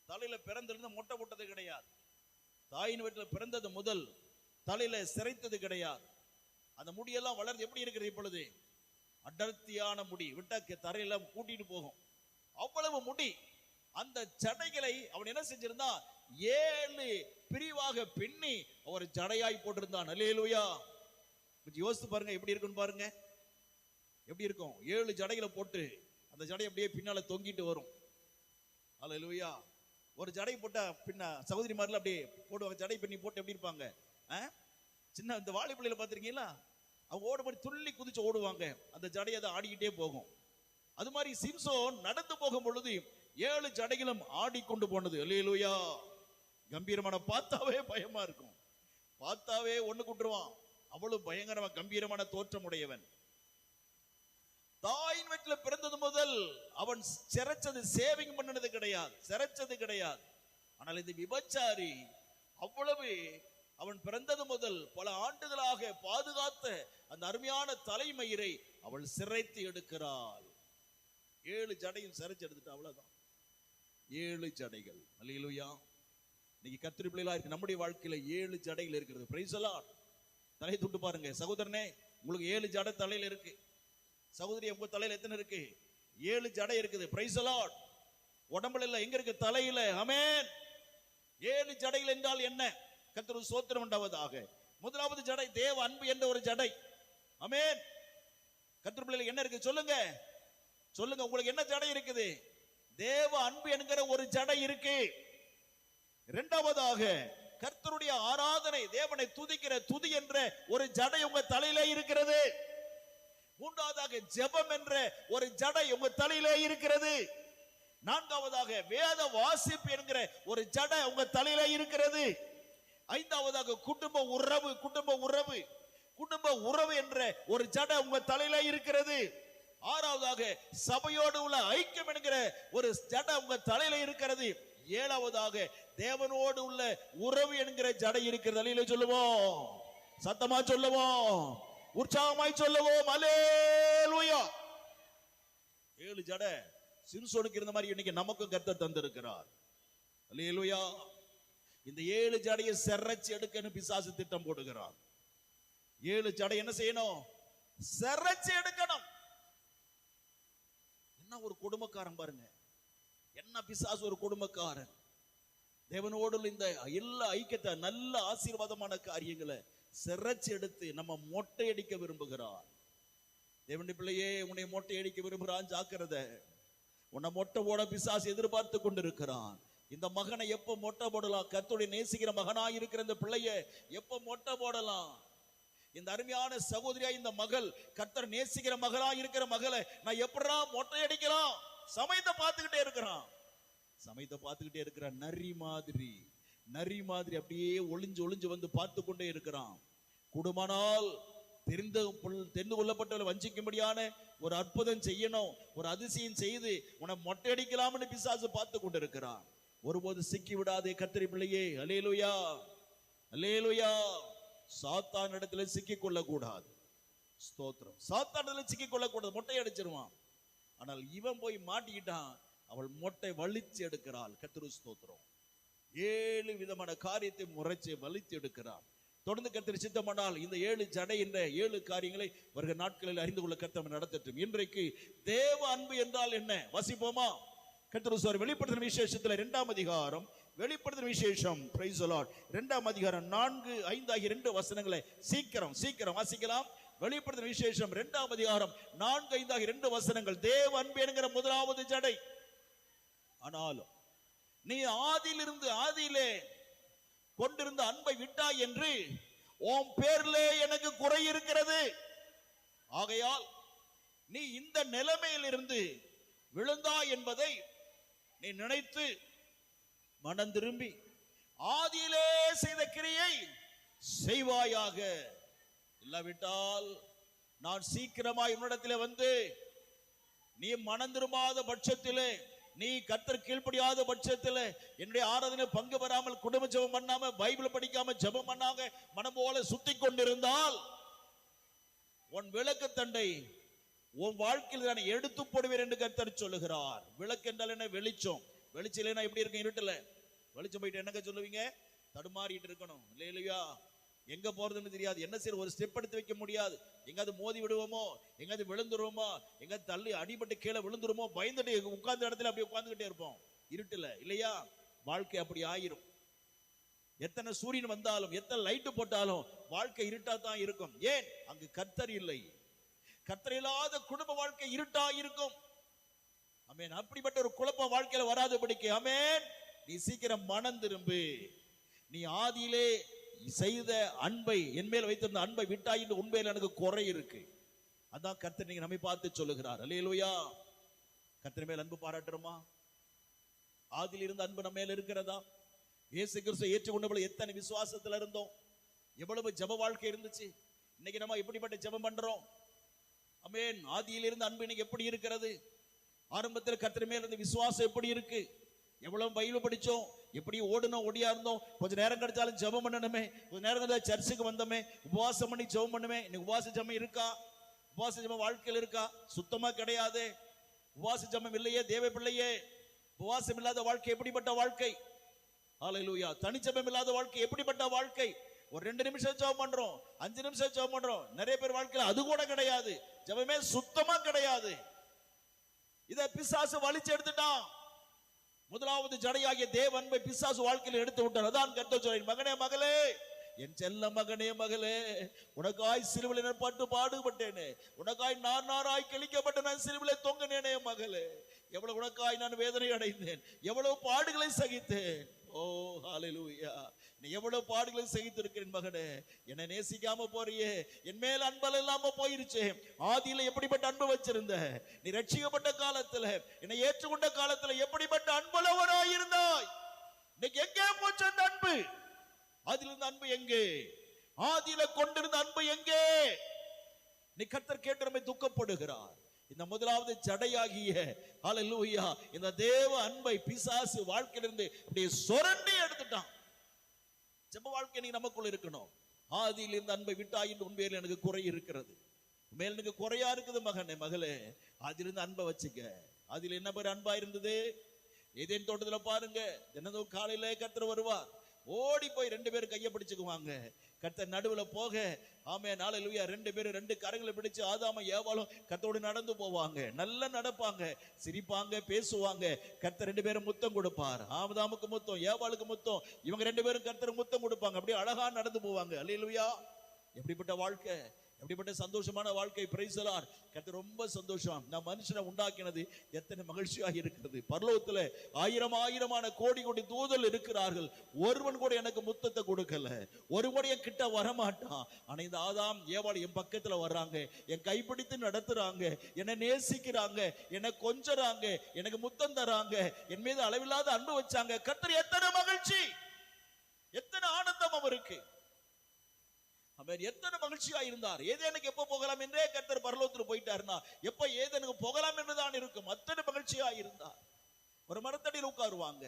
தலையில பிறந்திருந்த மொட்டை போட்டது கிடையாது. தாயின் வீட்டில் பிறந்தது முதல் தலையில சிரைத்தது கிடையாது. அந்த முடியெல்லாம் வளர்ந்து எப்படி இருக்கிறது இப்பொழுது? அடர்த்தியான முடி, விட்டா தரையில கூட்டிட்டு போகும், அவ்வளவு முடி. அந்த ஜடைகளை அவன் என்ன செஞ்சிருந்தா 7 பிரிவாக பின்னி அவர் ஜடையாய் போட்டிருந்தான். ஹல்லேலூயா. கொஞ்சம் யோசித்து பாருங்க எப்படி இருக்குன்னு பாருங்க. எப்படி இருக்கும்? 7 ஜடைகளை போட்டு அந்த ஜடை அப்படியே பின்னால தொங்கிட்டு வரும். ஹல்லேலூயா. ஒரு ஜடை போட்டா பின்ன சகோதரிமார்கள் அப்படியே போடுவாங்க, ஜடை பின்னி போட்டு எப்படி இருப்பாங்க? சின்ன இந்த வாலிபள்ளியில பாத்திருக்கீங்களா? அவங்க ஓடும்போது துள்ளி குதிச்சு ஓடுவாங்க, அந்த ஜடையை அதை ஆடிக்கிட்டே போகும். அது மாதிரி சிம்சோன் நடந்து போகும் பொழுது 7 ஜடைகளும் ஆடிக்கொண்டு போனது. ஹல்லேலூயா. கம்பீரமான, பார்த்தாவே பயமா இருக்கும், பார்த்தாவே ஒண்ணு குட்டுருவான், அவ்வளவு பயங்கரமா கம்பீரமான தோற்றம் உடையவன். தாயின் வீட்டில் பிறந்தது முதல் அவன் சிறைச்சது, சேவிங் பண்ணது கிடையாது, சிறைச்சது கிடையாது. ஆனால் இந்த விபச்சாரி அவ்வளவு அவன் பிறந்தது முதல் பல ஆண்டுகளாக பாதுகாத்த அந்த அருமையான தலைமயிரை அவள் சிறைத்து எடுக்கிறாள். 7 ஜடையும் சிறைச்சு எடுத்துட்டு, அவ்வளவுதான் 7 ஜடைகள். ஹல்லேலூயா. இன்னைக்கு கர்த்தருடைய பிள்ளைகளா இருக்கு, நம்முடைய வாழ்க்கையில 7 ஜடைகள் இருக்கிறது. Price the Lord. தலையை தொட்டு பாருங்க சகோதரனே, உங்களுக்கு 7 ஜடை தலையில இருக்கு. சகோதரி, உங்க தலையில எத்தனை இருக்கு? 7 ஜடை இருக்குது. Price the Lord. உடம்புல இல்ல, எங்க இருக்கு? தலையில. ஆமென். 7 ஜடைகள் என்றால் என்ன? கர்த்தருக்கு ஸ்தோத்திரம் உண்டாவதாக. முதலாவது ஜடை தேவ அன்பு என்ற ஒரு ஜடை. ஆமென். கர்த்தருடைய பிள்ளைகளுக்கு என்ன இருக்கு சொல்லுங்க, சொல்லுங்க, உங்களுக்கு என்ன ஜடை இருக்குது? தேவ அன்பு என்கிற ஒரு ஜடை இருக்கு. இரண்டாவதாக கர்த்தருடைய ஆராதனை, தேவனை துதிக்கிற துதி என்ற ஒரு ஜடை உங்க தலையிலே இருக்கிறது. மூன்றாவதாக ஜெபம் என்ற ஒரு ஜடை உங்க தலையிலே இருக்கிறது. நான்காவதாக வேத வாசிப்பு என்கிற ஒரு ஜடை உங்க தலையிலே இருக்கிறது. ஐந்தாவதாக குடும்ப உறவு, குடும்ப உறவு, குடும்ப உறவு என்ற ஒரு ஜடை உங்க தலையிலே இருக்கிறது. ஆறாவதாக சபையோடு உள்ள ஐக்கியம் என்கிற ஒரு ஜடை உங்க தலையில இருக்கிறது. ஏழாவதாக தேவனோடு உள்ள உறவு என்கிற ஜடை இருக்கிறது. அல்லேலூயா சொல்லுவோம், சத்தமா சொல்லுவோம், உற்சாகமாய் சொல்லுவோம். அல்லேலூயா. 7 ஜடை சிம்சோனுக்கு இருந்த மாதிரி இன்னைக்கு நமக்கும் கர்த்தர் தந்திருக்கிறார். அல்லேலூயா. இந்த 7 ஜடையை சிறைச்சு எடுக்கன்னு பிசாசு திட்டம் போடுகிறார். 7 ஜடை என்ன செய்யணும்? சிறைச்சு எடுக்கணும். என்ன ஒரு கொடுமைக்காரன் பாருங்க, என்ன பிசாசு ஒரு கொடுமைக்காரன். தேவனோடு இந்த எல்லா ஐக்கியத்தை, நல்ல ஆசீர்வாதமான காரியங்களை சிறைச்சு எடுத்து நம்ம மொட்டை அடிக்க விரும்புகிறார். தேவனுடைய பிள்ளையே, உன்னை மொட்டை அடிக்க விரும்புகிறான், ஜாக்கிரதை. உன்னை மொட்டை போட பிசாசு எதிர்பார்த்து கொண்டிருக்கிறான். இந்த மகனை எப்ப மொட்டை போடலாம்? கர்த்தருடைய நேசிக்கிற மகனாய் இருக்கிற இந்த பிள்ளைய எப்ப மொட்டை போடலாம்? இந்த அருமையான சகோதரியா, இந்த மகள் கர்த்தர் நேசிக்கிற மகளா இருக்கிற மகளை நான் எப்படா மொட்டை அடிக்கலாம்? சமயத்தை பார்த்துக்கிட்டே இருக்கிறான், சமயத்தை பார்த்துக்கிட்டே இருக்கிறான். நரி மாதிரி, நரி மாதிரி அப்படியே ஒளிஞ்சு ஒளிஞ்சு வந்து பார்த்து கொண்டே இருக்கிறான். கூடுமானால் தெரிந்து கொள்ளப்பட்டவரை வஞ்சிக்கும்படியான ஒரு அற்புதம் செய்யணும், ஒரு அதிசயம் செய்து உன்னை மொட்டை அடிக்கலாம்னு பிசாசு பார்த்து கொண்டு இருக்கிறான். ஒருபோது சிக்கி விடாதே கர்த்தருடைய பிள்ளையே. அல்லேலூயா, அல்லேலூயா. சாத்தான் இடத்துல சிக்கிக் கொள்ள கூடாது. ஸ்தோத்திரம். சாத்தான் இடத்துல சிக்கிக் கொள்ள கூடாது, மொட்டை அடிச்சிருவான். ஆனால் இவன் போய் மாட்டிக்கிட்டான், அவள் மொட்டை வலிச்சு எடுக்கிறாள். கர்த்தருக்கு ஸ்தோத்திரம். 7 விதமான காரியத்தை முறைச்சு வலித்து எடுக்கிறார். தொடர்ந்து கர்த்தர் சித்தமானால் இந்த 7 ஜடை என்ற 7 காரியங்களை வருகிற நாட்களில் அறிந்து கொள்ள கர்த்தர் நடத்தட்டும். இன்றைக்கு தேவ அன்பு என்றால் என்ன வாசிப்போமா? கர்த்தர் வெளிப்படுத்தின விசேஷத்துல 2ஆம் அதிகாரம் வெளிப்படுத்தின விசேஷம் பிரைஸ் தி லார்ட் 2ஆம் அதிகாரம் 4, 5 ஆகிய 2 வசனங்களை சீக்கிரம் வாசிக்கலாம். வெளிப்படுத்தின விசேஷம் 2ஆம் அதிகாரம் 4, 5 ஆகிய 2 வசனங்கள். தேவ அன்பு என்கிற முதலாவது ஜடை. ஆனாலும் நீ ஆதியிலே கொண்டிருந்த அன்பை விட்டாய் என்று உன் பேர்ல எனக்கு குறை இருக்கிறது. ஆகையால் நீ இந்த நிலைமையிலிருந்து விழுந்தாய் என்பதை நீ நினைத்து மனம் திரும்பி ஆதியிலே செய்த கிரியை செய்வாயாக. இல்லாவிட்டால் நான் சீக்கிரமாய் உன்னிடத்திலே வந்து நீ மனம் திரும்பாத பட்சத்திலே, நீ கர்த்தர் கீழ்ப்படியாத பட்சத்தில், என்னுடைய ஆராதனை பங்கு பெறாமல், குடும்ப ஜெபம் பண்ணாம, பைபிள் படிக்காம, ஜெபம் பண்ணாங்க மனம் போல சுத்தி கொண்டிருந்தால் உன் விளக்கு தண்டை உன் வாழ்க்கையில் நான் எடுத்து போடுவேன் என்று கர்த்தர் சொல்லுகிறார். விளக்கு என்றால் என்ன? வெளிச்சம். வெளிச்சம் இல்லைன்னா எப்படி இருக்கும்? இருட்டுல வெளிச்சம் போயிட்டு என்னங்க சொல்லுவீங்க? தடுமாறிட்டு இருக்கணும் இல்லையா? எங்க போறதுன்னு தெரியாது, என்ன செய்ய, ஒரு ஸ்டெப் எடுத்து வைக்க முடியாது. எங்காவது மோதி விடுவோமோ, எங்காவது விழுந்துருவோமோ, எங்காவது தள்ளி அடிபட்டு கீழே விழுந்துருமோ, பயந்துட்டு உட்கார்ந்த இடத்துல அப்படியே உட்கார்ந்துகிட்டே இருப்போம் இருட்டுல இல்லையா? வாழ்க்கை அப்படி ஆயிரும். எத்தனை சூரியன் வந்தாலும், எத்தனை லைட்டு போட்டாலும் வாழ்க்கை இருட்டா தான் இருக்கும். ஏன்? அங்கு கர்த்தர் இல்லை. கர்த்தர் இல்லாத குடும்ப வாழ்க்கை இருட்டா இருக்கும். ஆமென். அப்படிப்பட்ட ஒரு குழப்பம் வாழ்க்கையில வராதபடிக்கு ஆமென், நீ சீக்கிரம் மனம் திரும்பு. நீ ஆதியிலே செய்த அன்பை, என் மேல் வைத்திருந்த அன்பை விட்டாய் என்று உண்மையில் எனக்கு குறை இருக்கு. அதான் கர்த்தர் நீங்க நம்மை பார்த்து சொல்லுகிறார். அல்லேலூயா. கர்த்தர் மேல் அன்பு பாராட்டுறோமா? ஆதியில் இருந்த அன்பு நம்ம மேல இருக்கிறதா? இயேசு கிறிஸ்துவை ஏற்றுக்கொண்டபோது எத்தனை விசுவாசத்துல இருந்தோம், எவ்வளவு ஜெப வாழ்க்கை இருந்துச்சு. இன்னைக்கு நம்ம எப்படிப்பட்ட ஜெபம் பண்றோம்? ஆமென். ஆதியில் இருந்த அன்பு இன்னைக்கு எப்படி இருக்கிறது? ஆரம்பத்தில் கர்த்தர் மேல் இருந்த விசுவாசம் எப்படி இருக்கு? எவ்வளவு பைபிள் படிச்சோம், எப்படி ஓடுனோம், ஓடியா இருந்தோம். கொஞ்ச நேரம் கிடைச்சாலும் ஜெபம் பண்ணணுமே, கொஞ்ச நேரம் கிடைச்சா சர்ச்சுக்கு வந்தோமே, உபவாசம் பண்ணி ஜெபம் பண்ணுமே. இன்னைக்கு உபவாச ஜெபம் இருக்கா? உபவாச ஜெபம் வாழ்க்கையில் இருக்கா? சுத்தமா கிடையாது. உபவாச ஜெபம் இல்லையே தேவ பிள்ளையே. உபவாசம் இல்லாத வாழ்க்கை எப்படிப்பட்ட வாழ்க்கை? ஹல்லேலூயா. தனிச்செபம் இல்லாத வாழ்க்கை எப்படிப்பட்ட வாழ்க்கை? ஒரு 2 நிமிஷம் ஜெபம் பண்றோம், 5 நிமிஷம் ஜெபம் பண்றோம். நிறைய பேர் வாழ்க்கையில அது கூட கிடையாது. ஜெபமே சுத்தமா கிடையாது. இத பிசாசு வலிச்சு எடுத்துட்டான். முதலாவது ஜடையாகிய தேவ அன்பை பிசாசு வாழ்க்கையில் எடுத்து விட்டார். அதான் கர்த்தர் சொல்றார், மகனே மகளே, என் செல்ல மகனே மகளே, உனக்காய் சிலுவையில் பட்டு பாடுபட்டேனே, உனக்காய் நாராய் கிழிக்கப்பட்ட நான் சிலுவையில் தொங்கினேனே மகளே, எவ்வளவு உனக்காய் நான் வேதனை அடைந்தேன், எவ்வளவு பாடுகளை சகித்தேன். ஓ ஹல்லேலூயா. நீ எவ்வளவு பாடுகளை சகித்திருக்கிறேன் மகனே. என்னை நேசிக்காம போறியே, என் மேல் அன்பல் இல்லாம போயிருச்சு. ஆதியில எப்படிப்பட்ட அன்பு வச்சிருந்த, நீ ரட்சிக்கப்பட்ட காலத்துல, என்னை ஏற்றுக்கொண்ட காலத்துல எப்படிப்பட்ட அன்புள்ளவராய் இருந்தாய். இன்னைக்கு எங்கே போச்சு அந்த அன்பு? ஆதியில இருந்த அன்பு எங்கே? ஆதியில கொண்டிருந்த அன்பு எங்கே? நீ கர்த்தர் கேட்டு நம்மை துக்கப்படுகிறார். இந்த முதலாவது ஜடையாகிய ஹல்லேலூயா இந்த தேவ அன்பை பிசாசு வாழ்க்கையிலிருந்து அப்படியே சுரண்டி எடுத்துட்டான். ஜெப வாழ்க்கை நீ நமக்குள்ள இருக்கணும். ஆதியில் இருந்த அன்பை விட்டாய் என்று உண்மையில் எனக்கு குறை இருக்கிறது, உண்மையில் எனக்கு குறையா இருக்குது மகனே மகளே. அதிலிருந்து அன்பை வச்சுக்க. அதில் என்ன பேர் அன்பா இருந்தது? ஏதேன் தோட்டத்துல பாருங்க, தினமும் காலையில கர்த்தர் வருவார், ஓடி போய் 2 பேரும் கையை பிடிச்சுக்குவாங்க. கர்த்தர் நடுவுல போக, ஆமென் ஹல்லேலூயா, 2 பேரும் 2 கரங்களை பிடிச்சு ஆதாம ஏவாளும் கர்த்தரோடு நடந்து போவாங்க. நல்லா நடப்பாங்க, சிரிப்பாங்க, பேசுவாங்க. கர்த்தர் 2 பேரும் முத்தம் கொடுப்பார். ஆதாமுக்கு முத்தம், ஏவாளுக்கு முத்தம். இவங்க 2 பேரும் கர்த்தர் முத்தம் கொடுப்பாங்க. அப்படியே அழகா நடந்து போவாங்க. ஹல்லேலூயா. எப்படிப்பட்ட வாழ்க்கை, எப்படிப்பட்ட சந்தோஷமான வாழ்க்கை. Price the Lord. கர்த்தர் ரொம்ப சந்தோஷம். நான் மனுஷனை உண்டாக்கினது எத்தனை மகிழ்ச்சியாக இருக்கிறது. பரலோகத்துல ஆயிரமான கோடி தூதல் இருக்கிறார்கள். ஒருவன் கூட எனக்கு முத்தத்தை கொடுக்கல, ஒரு கூட என் கிட்ட வரமாட்டான். ஆனா இந்த ஆதாம் ஏவாள் என் பக்கத்துல வர்றாங்க, என் கைப்பிடித்து நடத்துறாங்க, என்னை நேசிக்கிறாங்க, என்னை கொஞ்சறாங்க, எனக்கு முத்தம் தராங்க, என் மீது அளவில்லாத அன்பு வச்சாங்க. கர்த்தர் எத்தனை மகிழ்ச்சி, எத்தனை ஆனந்தம் அவருக்கு. அவர் எத்தனை மகிழ்ச்சியா இருந்தார். ஏதேனுக்கு எப்ப போகலாம் என்றே கர்த்தர் பரலோகத்துக்கு போயிட்டாருன்னா, எப்ப ஏதேனுக்கு போகலாம் என்றுதான் இருக்கும். அத்தனை மகிழ்ச்சியா இருந்தார். ஒரு மரத்தடியில் உட்காருவாங்க,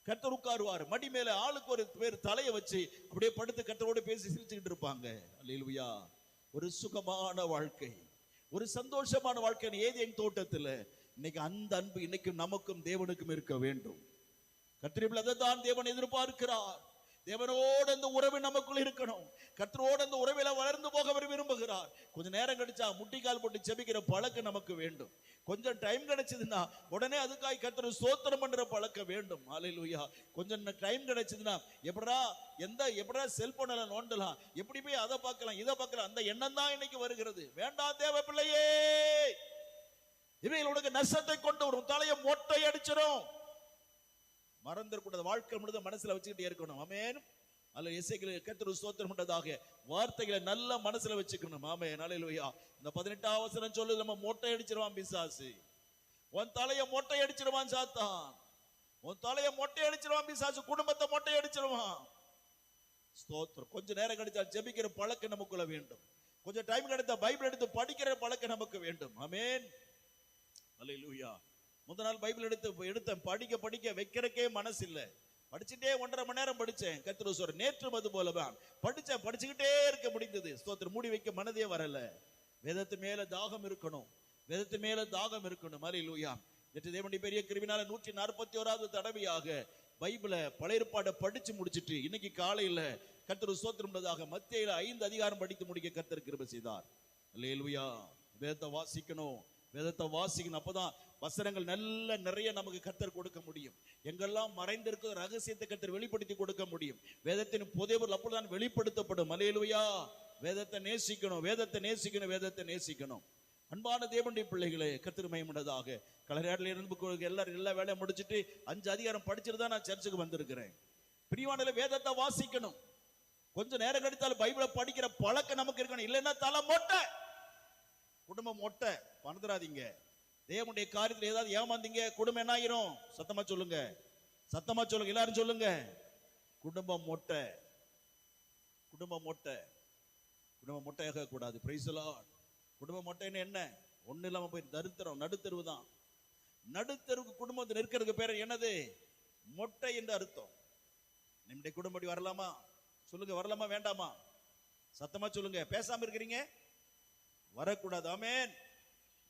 கர்த்தர் உட்காருவார், மடி மேல ஆளுக்கு ஒரு பேர் தலையை வச்சு அப்படியே படுத்து கர்த்தரோடு பேசி சிரிச்சுக்கிட்டு இருப்பாங்க. அல்லேலூயா. ஒரு சுகமான வாழ்க்கை, ஒரு சந்தோஷமான வாழ்க்கை ஏதேன் தோட்டத்துல. இன்னைக்கு அந்த அன்பு இன்னைக்கு நமக்கும் தேவனுக்கும் இருக்க வேண்டும். கர்த்தரில் அதைத்தான் தேவன் எதிர்பார்க்கிறார். தேவனோடு அந்த உறவு நமக்குள் இருக்கணும். கர்த்தரோடு அந்த உறவில வளர்ந்து போக அவர் விரும்புகிறார். கொஞ்சம் நேரம் கிடைச்சா முட்டிக்கால் போட்டு செபிக்கிற பழக்கம் நமக்கு வேண்டும். கொஞ்சம் டைம் கிடைச்சதுன்னா உடனே அதுக்காய் கர்த்தரை ஸ்தோத்திரம் பண்ற பழக்கம் வேண்டும். ஹல்லேலூயா. கொஞ்சம் டைம் கிடைச்சதுன்னா எப்படா செல்போன்ல நோண்டலாம், எப்படி போய் அதை பார்க்கலாம் இதை பார்க்கலாம், அந்த எண்ணம் தான் இன்னைக்கு வருகிறது. வேண்டாம் தேவ பிள்ளையே, இவைகளுடைய நஷ்டத்தை கொண்டு வரும். தலையை மொட்டை அடிச்சிடும். மறந்துடக்கூடாது. வாழ்க்கை முழுதும் மனசுல வச்சுக்கிட்டே இருக்கணும். ஆமென். அல்ல இசைகளை கர்த்தருக்கு ஸ்தோத்திரம் பண்றதாக வார்த்தைகளை நல்ல மனசுல வச்சுக்கணும். ஆமென். ஹல்லேலூயா. இந்த 18ஆம் வசனம் சொல்லுது, நம்ம மொட்டை அடிச்சிருவான் பிசாசு. உன் தலையை மொட்டை அடிச்சிருவான் சாத்தான். உன் தலையை மொட்டை அடிச்சிருவான் பிசாசு. குடும்பத்தை மொட்டை அடிச்சிருவான். ஸ்தோத்திரம். கொஞ்ச நேரம் கிடைச்சா ஜெபிக்கிற பழக்கம் நமக்குள்ள வேண்டும். கொஞ்சம் டைம் கிடைத்தா பைபிள் எடுத்து படிக்கிற பழக்கம் நமக்கு வேண்டும். ஆமென். ஹல்லேலூயா. முதல் நாள் பைபிள் எடுத்த படிக்க வைக்கிறக்கே மனசு இல்ல. படிச்சுட்டே 1.5 மணி நேரம் படிச்சேன். கர்த்தர் சொல்ற நேற்றும் அது போலதான் படிச்சுக்கிட்டே இருக்க முடிந்தது. ஸ்தோத்திரம். மூடி வைக்க மனதே வரல. வேதத்து மேல தாகம் இருக்கணும். வேதத்து மேல தாகம் இருக்கணும். ஹல்லேலூயா. நேற்று தேவனுடைய பெரிய கிருபையினால 141வது தடவையாக பைபிளை பழைய ஏற்பாட்டை படிச்சு முடிச்சிட்டு இன்னைக்கு காலையில கர்த்தர் ஸ்தோத்திரம் பண்றதாக மத்தேயுல 5 அதிகாரம் படித்து முடிக்க கர்த்தர் கிருபை செய்தார். ஹல்லேலூயா. வேதத்தை வாசிக்கணும். வேதத்தை வாசிக்கணும். அப்பதான் வசனங்கள் நல்ல நிறைய நமக்கு கர்த்தர் கொடுக்க முடியும். எங்கெல்லாம் மறைந்திருக்கிற ரகசியத்தை கர்த்தர் வெளிப்படுத்தி கொடுக்க முடியும். வேதத்தின் புதையவர் அப்பொழுதுதான் வெளிப்படுத்தப்படும். ஹல்லேலூயா. வேதத்தை நேசிக்கணும். வேதத்தை நேசிக்கணும். வேதத்தை நேசிக்கணும். அன்பான தேவனுடைய பிள்ளைகளே, கர்த்தர் மகிமையுள்ளதாக கலரையாடல இருந்து எல்லா வேலையும் முடிச்சுட்டு 5 அதிகாரம் படிச்சுட்டு தான் நான் சர்ச்சுக்கு வந்திருக்கிறேன். பிரியமானவர்களே, வேதத்தை வாசிக்கணும். கொஞ்சம் நேரம் கிடைத்தாலும் பைபிளை படிக்கிற பழக்கம் நமக்கு இருக்கணும். இல்லைன்னா தலை மொட்டை, குடும்பம் மொட்டை. மறந்துடாதீங்க. தேவனுடைய காரியத்தில் ஏதாவது ஏமாந்தீங்க, குடும்பம் என்ன ஆயிரும்? சத்தமா சொல்லுங்க. சத்தமா சொல்லுங்க. எல்லாரும் சொல்லுங்க. குடும்பம் மொட்டை. குடும்பம் மொட்டை. குடும்பம் மொட்டையாக கூடாது. Praise the Lord. குடும்பம் மொட்டைன்னு என்ன? ஒண்ணு இல்லாம போய் தரித்திரம். நடுத்தருவு தான். நடுத்தருக்கு குடும்பத்தில் இருக்கிறதுக்கு பேர் என்னது? மொட்டை என்று அர்த்தம். நம்முடைய குடும்பம் வரலாமா? சொல்லுங்க. வரலாமா வேண்டாமா? சத்தமா சொல்லுங்க. பேசாம இருக்கிறீங்க. வரக்கூடாது. ஆமென்.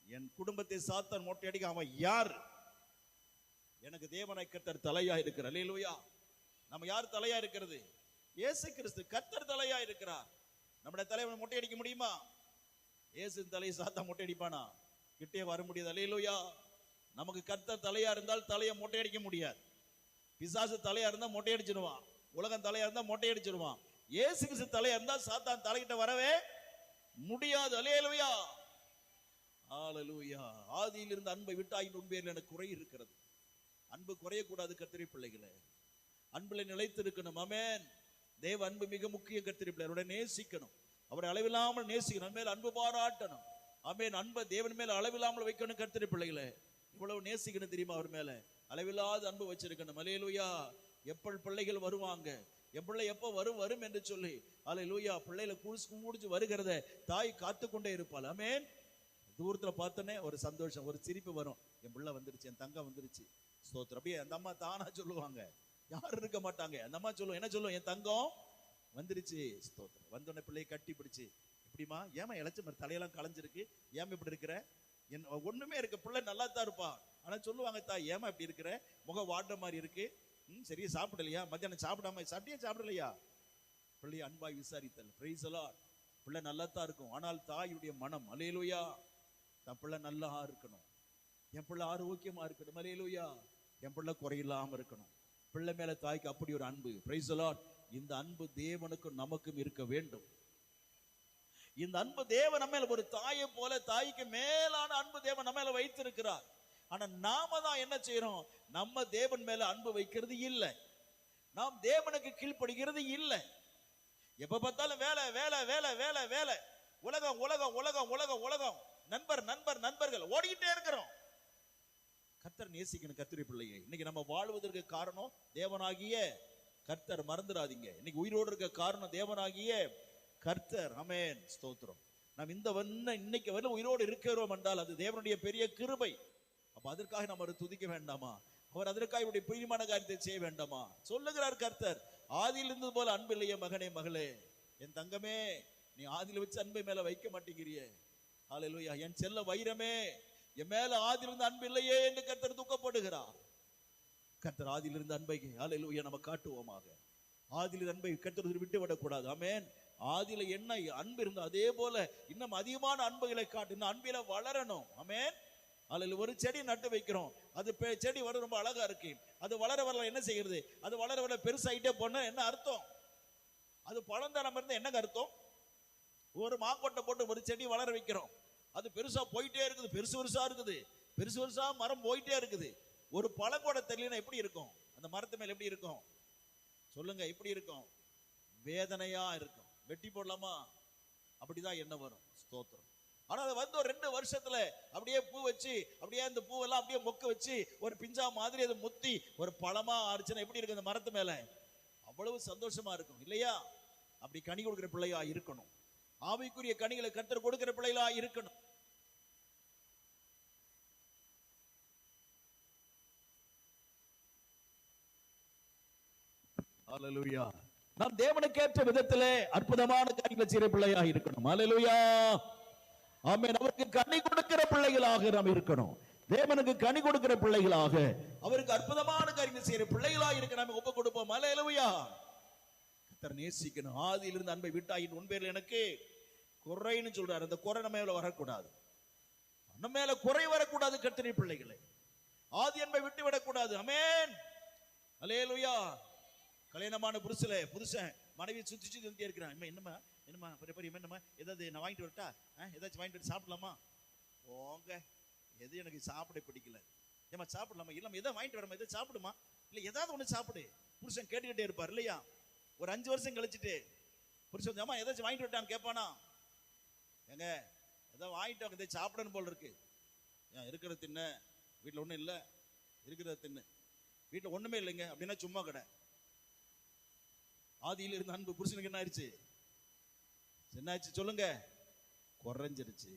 என் குடும்பத்தை சாத்தான் மொட்டை அடிக்க அவன் யார்? எனக்கு தேவனாய் கர்த்தர் தலையா இருக்கிறார். அல்லேலூயா. நம்ம யார் தலையா இருக்கிறது? இயேசு கிறிஸ்து. கர்த்தர் தலையா இருக்கிறார். நம்முடைய தலைவன் மொட்டை அடிக்க முடியுமா? இயேசு தலையை சாத்தான் மொட்டை அடிப்பானா? கிட்டே வர முடியாது. அல்லேலூயா. நமக்கு கர்த்தர் தலையா இருந்தால் தலையை மொட்டை அடிக்க முடியாது. பிசாசு தலையா இருந்தா மொட்டை அடிச்சிடுவான். உலகம் தலையா இருந்தா மொட்டை அடிச்சிடுவான். இயேசு கிறிஸ்து தலையா இருந்தா சாத்தான் தலைகிட்ட வரவே முடியாது. அல்லேலூயா. ஹல்லேலூயா. ஆதியில் இருந்த அன்பை விட்டாய் உண்மையில் எனக்கு குறை இருக்கிறது. அன்பு குறையக்கூடாது கர்த்தருடைய பிள்ளைகளே. அன்புல நிலைத்து இருக்கணும். ஆமென். தேவ அன்பு மிக முக்கிய கர்த்தருடைய பிள்ளைகளோட நேசிக்கணும். அவரை அளவில்லாமல் நேசிக்கணும். மேல் அன்பு பாராட்டணும். ஆமென். அன்பை தேவன் மேல அளவில்லாமல் வைக்கணும். கர்த்தருடைய பிள்ளைகளே, இவ்வளவு நேசிக்கணும் தெரியுமா? அவர் மேல அளவில்லாத அன்பு வச்சிருக்கணும். அல்லேலூயா. எப்ப பிள்ளைகள் வருவாங்க, என் பிள்ளை எப்ப வரும் என்று சொல்லி அல்லேலூயா பிள்ளைகளை குடிச்சு வருகிறத தாய் காத்து கொண்டே இருப்பாள். ஆமென். தூரத்துல பார்த்தனே ஒரு சந்தோஷம், ஒரு சிரிப்பு வரும். என் பிள்ளை வந்துருச்சு, என் தங்கம் வந்துருச்சு. ஸ்தோத்திரம். அப்படியே அந்த அம்மா தானா சொல்லுவாங்க. யாரும் இருக்க மாட்டாங்க. அந்த அம்மா சொல்லுவோம். என்ன சொல்லுவோம்? என் தங்கம் வந்துருச்சு. ஸ்தோத்திரம். வந்தோடனே பிள்ளையை கட்டி பிடிச்சு, எப்படிமா ஏமா இழைச்ச மாதிரி தலையெல்லாம் களைஞ்சிருக்கு, ஏமா இப்படி இருக்கிற? என் ஒண்ணுமே இருக்கு, பிள்ளை நல்லா தான் இருப்பா. ஆனா சொல்லுவாங்க, தாய் ஏமா இப்படி இருக்கிற, முகம் வாடுற மாதிரி இருக்கு, சரியா சாப்பிடலையா, மத்தியானம் சாப்பிடலையா? பிள்ளையை அன்பாய் விசாரித்தல். Price the Lord. பிள்ளை நல்லா தான் இருக்கும். ஆனால் தாயுடைய மனம், அல்லேலூயா, தன் பிள்ளை நல்லா இருக்கணும், என் பிள்ளை ஆரோக்கியமா இருக்கணும், அல்லேலூயா, என் பிள்ளை குறையில்லாம இருக்கணும். பிள்ளை மேல தாய்க்கு அப்படி ஒரு அன்பு. Price the Lord. இந்த அன்பு தேவனுக்கும் நமக்கும் இருக்க வேண்டும். இந்த அன்பு தேவன் நம்ம மேல, ஒரு தாயை போல தாய்க்கு மேலான அன்பு தேவன் நம்ம மேல வைத்திருக்கிறார். ஆனா நாம தான் என்ன செய்யறோம்? நம்ம தேவன் மேல அன்பு வைக்கிறது இல்லை. நாம் தேவனுக்கு கீழ்ப்படுகிறது இல்லை. எப்ப பார்த்தாலும் வேலை வேலை வேலை வேலை வேலை, உலகம் உலகம் உலகம் உலகம் உலகம், நண்பர்கள் ஓடிக்கிட்டே இருக்கிறோம். கர்த்தர் நேசிக்கணும். கர்த்தருடைய பிள்ளையை இன்னைக்கு நம்ம வாழ்வதற்கு காரணம் தேவனாகிய கர்த்தர். மறந்துடாதீங்க. இன்னைக்கு உயிரோடு இருக்க காரணம் தேவனாகிய கர்த்தர். ஆமென். ஸ்தோத்திரம். நாம் இந்த இன்னைக்கு வரல உயிரோடு இருக்கிறோம் என்றால் அது தேவனுடைய பெரிய கிருபை. அப்ப அதற்காக நம்ம அவரை துதிக்க வேண்டாமா? அவர் அதற்காக இவருடைய பிரியமான காரியத்தை செய்ய வேண்டாமா? சொல்லுகிறார் கர்த்தர், ஆதியில் இருந்தது போல அன்பு இல்லையே மகனே மகளே, என் தங்கமே, நீ ஆதியில் வச்சு அன்பை மேல வைக்க மாட்டேங்கிறியே. ஹல்லேலூயா. என் செல்ல வைரமே, என் மேல ஆதியில் இருந்த அன்பு இல்லையே என்று கர்த்தர் துக்கப்படுகிறார். கர்த்தர் ஆதியில் இருந்த அன்பை ஹல்லேலூயா நம்ம காட்டுவோமாக. ஆதியில் அன்பை கர்த்தர் விட்டு விடக்கூடாது. ஆமென். ஆதியில என்ன அன்பு இருந்தோ அதே போல இன்னும் அதிகமான அன்புகளை காட்டு, இன்னும் அன்பில வளரணும். ஆமென். அதில் ஒரு செடி நட்டு வைக்கிறோம், அது செடி வர ரொம்ப அழகா இருக்கு, அது வளர வரல என்ன செய்யறது, அது வளர வர பெருசாயிட்டே போனா என்ன அர்த்தம், அது பழம் தரம் இருந்தா என்ன அர்த்தம். ஒரு மாங்கொட்டை போட்டு ஒரு செடி வளர வைக்கிறோம், அது பெருசா போயிட்டே இருக்குது, பெருசு பெருசா இருக்குது, பெருசு பெருசா மரம் போயிட்டே இருக்குது. ஒரு பழங்கோட தெரியலனா எப்படி இருக்கும், அந்த மரத்து மேல எப்படி இருக்கும் சொல்லுங்க, எப்படி இருக்கும், வேதனையா இருக்கும். வெட்டி போடலாமா, அப்படிதான் என்ன வரும். ஸ்தோத்திரம். ஆனா அது வந்து ஒரு 2 வருஷத்துல அப்படியே பூ வச்சு, அப்படியே அந்த பூவெல்லாம் அப்படியே மொக்க வச்சு ஒரு பிஞ்சா மாதிரி அது முத்தி ஒரு பழமா ஆச்சுன்னா எப்படி இருக்கு அந்த மரத்து மேல, அவ்வளவு சந்தோஷமா இருக்கும் இல்லையா. அப்படி கனி கொடுக்கிற பிள்ளையா இருக்கணும், ஆவிக்குரிய கனிகளை கர்த்தர் கொடுக்கிற பிள்ளைகளா இருக்கணும். ஹல்லேலூயா. நாம் தேவனுக்கு ஏற்ற விதத்திலே அற்புதமான காரியங்களை செய்கிற பிள்ளையா இருக்கணும். ஹல்லேலூயா. ஆமென். அவருக்கு கனி கொடுக்கிற பிள்ளைகளாக நாம் இருக்கணும். தேவனுக்கு கனி கொடுக்கிற பிள்ளைகளாக, அவருக்கு அற்புதமான காரியங்கள் செய்கிற பிள்ளைகளாக இருக்க நாம் ஒப்பு கொடுப்போம். ஹல்லேலூயா. கர்த்தர் நேசிக்கணும். ஆதியிலிருந்து அன்பை விட்டாயின் உன் பேரில் எனக்கு குறைன்னு சொல்றாரு. அந்த குறை நம்ம மேல வரக்கூடாது, நம்ம மேல குறை வரக்கூடாது. கர்த்தரின் பிள்ளைகளை ஆதி அன்பை விட்டு விடக்கூடாது. ஆமென். ஹல்லேலூயா. கல்யாணமான புருஷன் மனைவி சுத்தி இருக்கிறான். என்னம்மா என்னம்மா என்னம்மா ஏதாவது நான் வாங்கிட்டு வரட்டா, ஏதாச்சும் வாங்கிட்டு வந்து சாப்பிடலாமா, போங்க எது எனக்கு சாப்பிட பிடிக்கல, ஏமா சாப்பிடலாமா, இல்லாம எதாவது வாங்கிட்டு வரமா, எதாவது சாப்பிடுமா, இல்ல ஏதாவது ஒண்ணு சாப்பிடு. புருஷன் கேட்டுக்கிட்டே இருப்பார் இல்லையா. ஒரு 5 வருஷம் கழிச்சுட்டு புருஷன் அம்மா ஏதாச்சும் வாங்கிட்டு வரட்டான்னு கேட்பானா, ஏங்க ஏதாவது வாங்கிட்டு வாங்க, எதாவது சாப்பிடணும் போல இருக்கு, ஏன் இருக்கிறத தின்ன, வீட்டுல ஒண்ணும் இல்லை, இருக்கிறத தின்னு, வீட்டுல ஒண்ணுமே இல்லைங்க அப்படின்னா சும்மா கடை. ஆதியில் இருந்த அன்பு புருஷனுக்கு என்ன ஆயிடுச்சு, என்னாச்சு சொல்லுங்க, குறைஞ்சிருச்சு.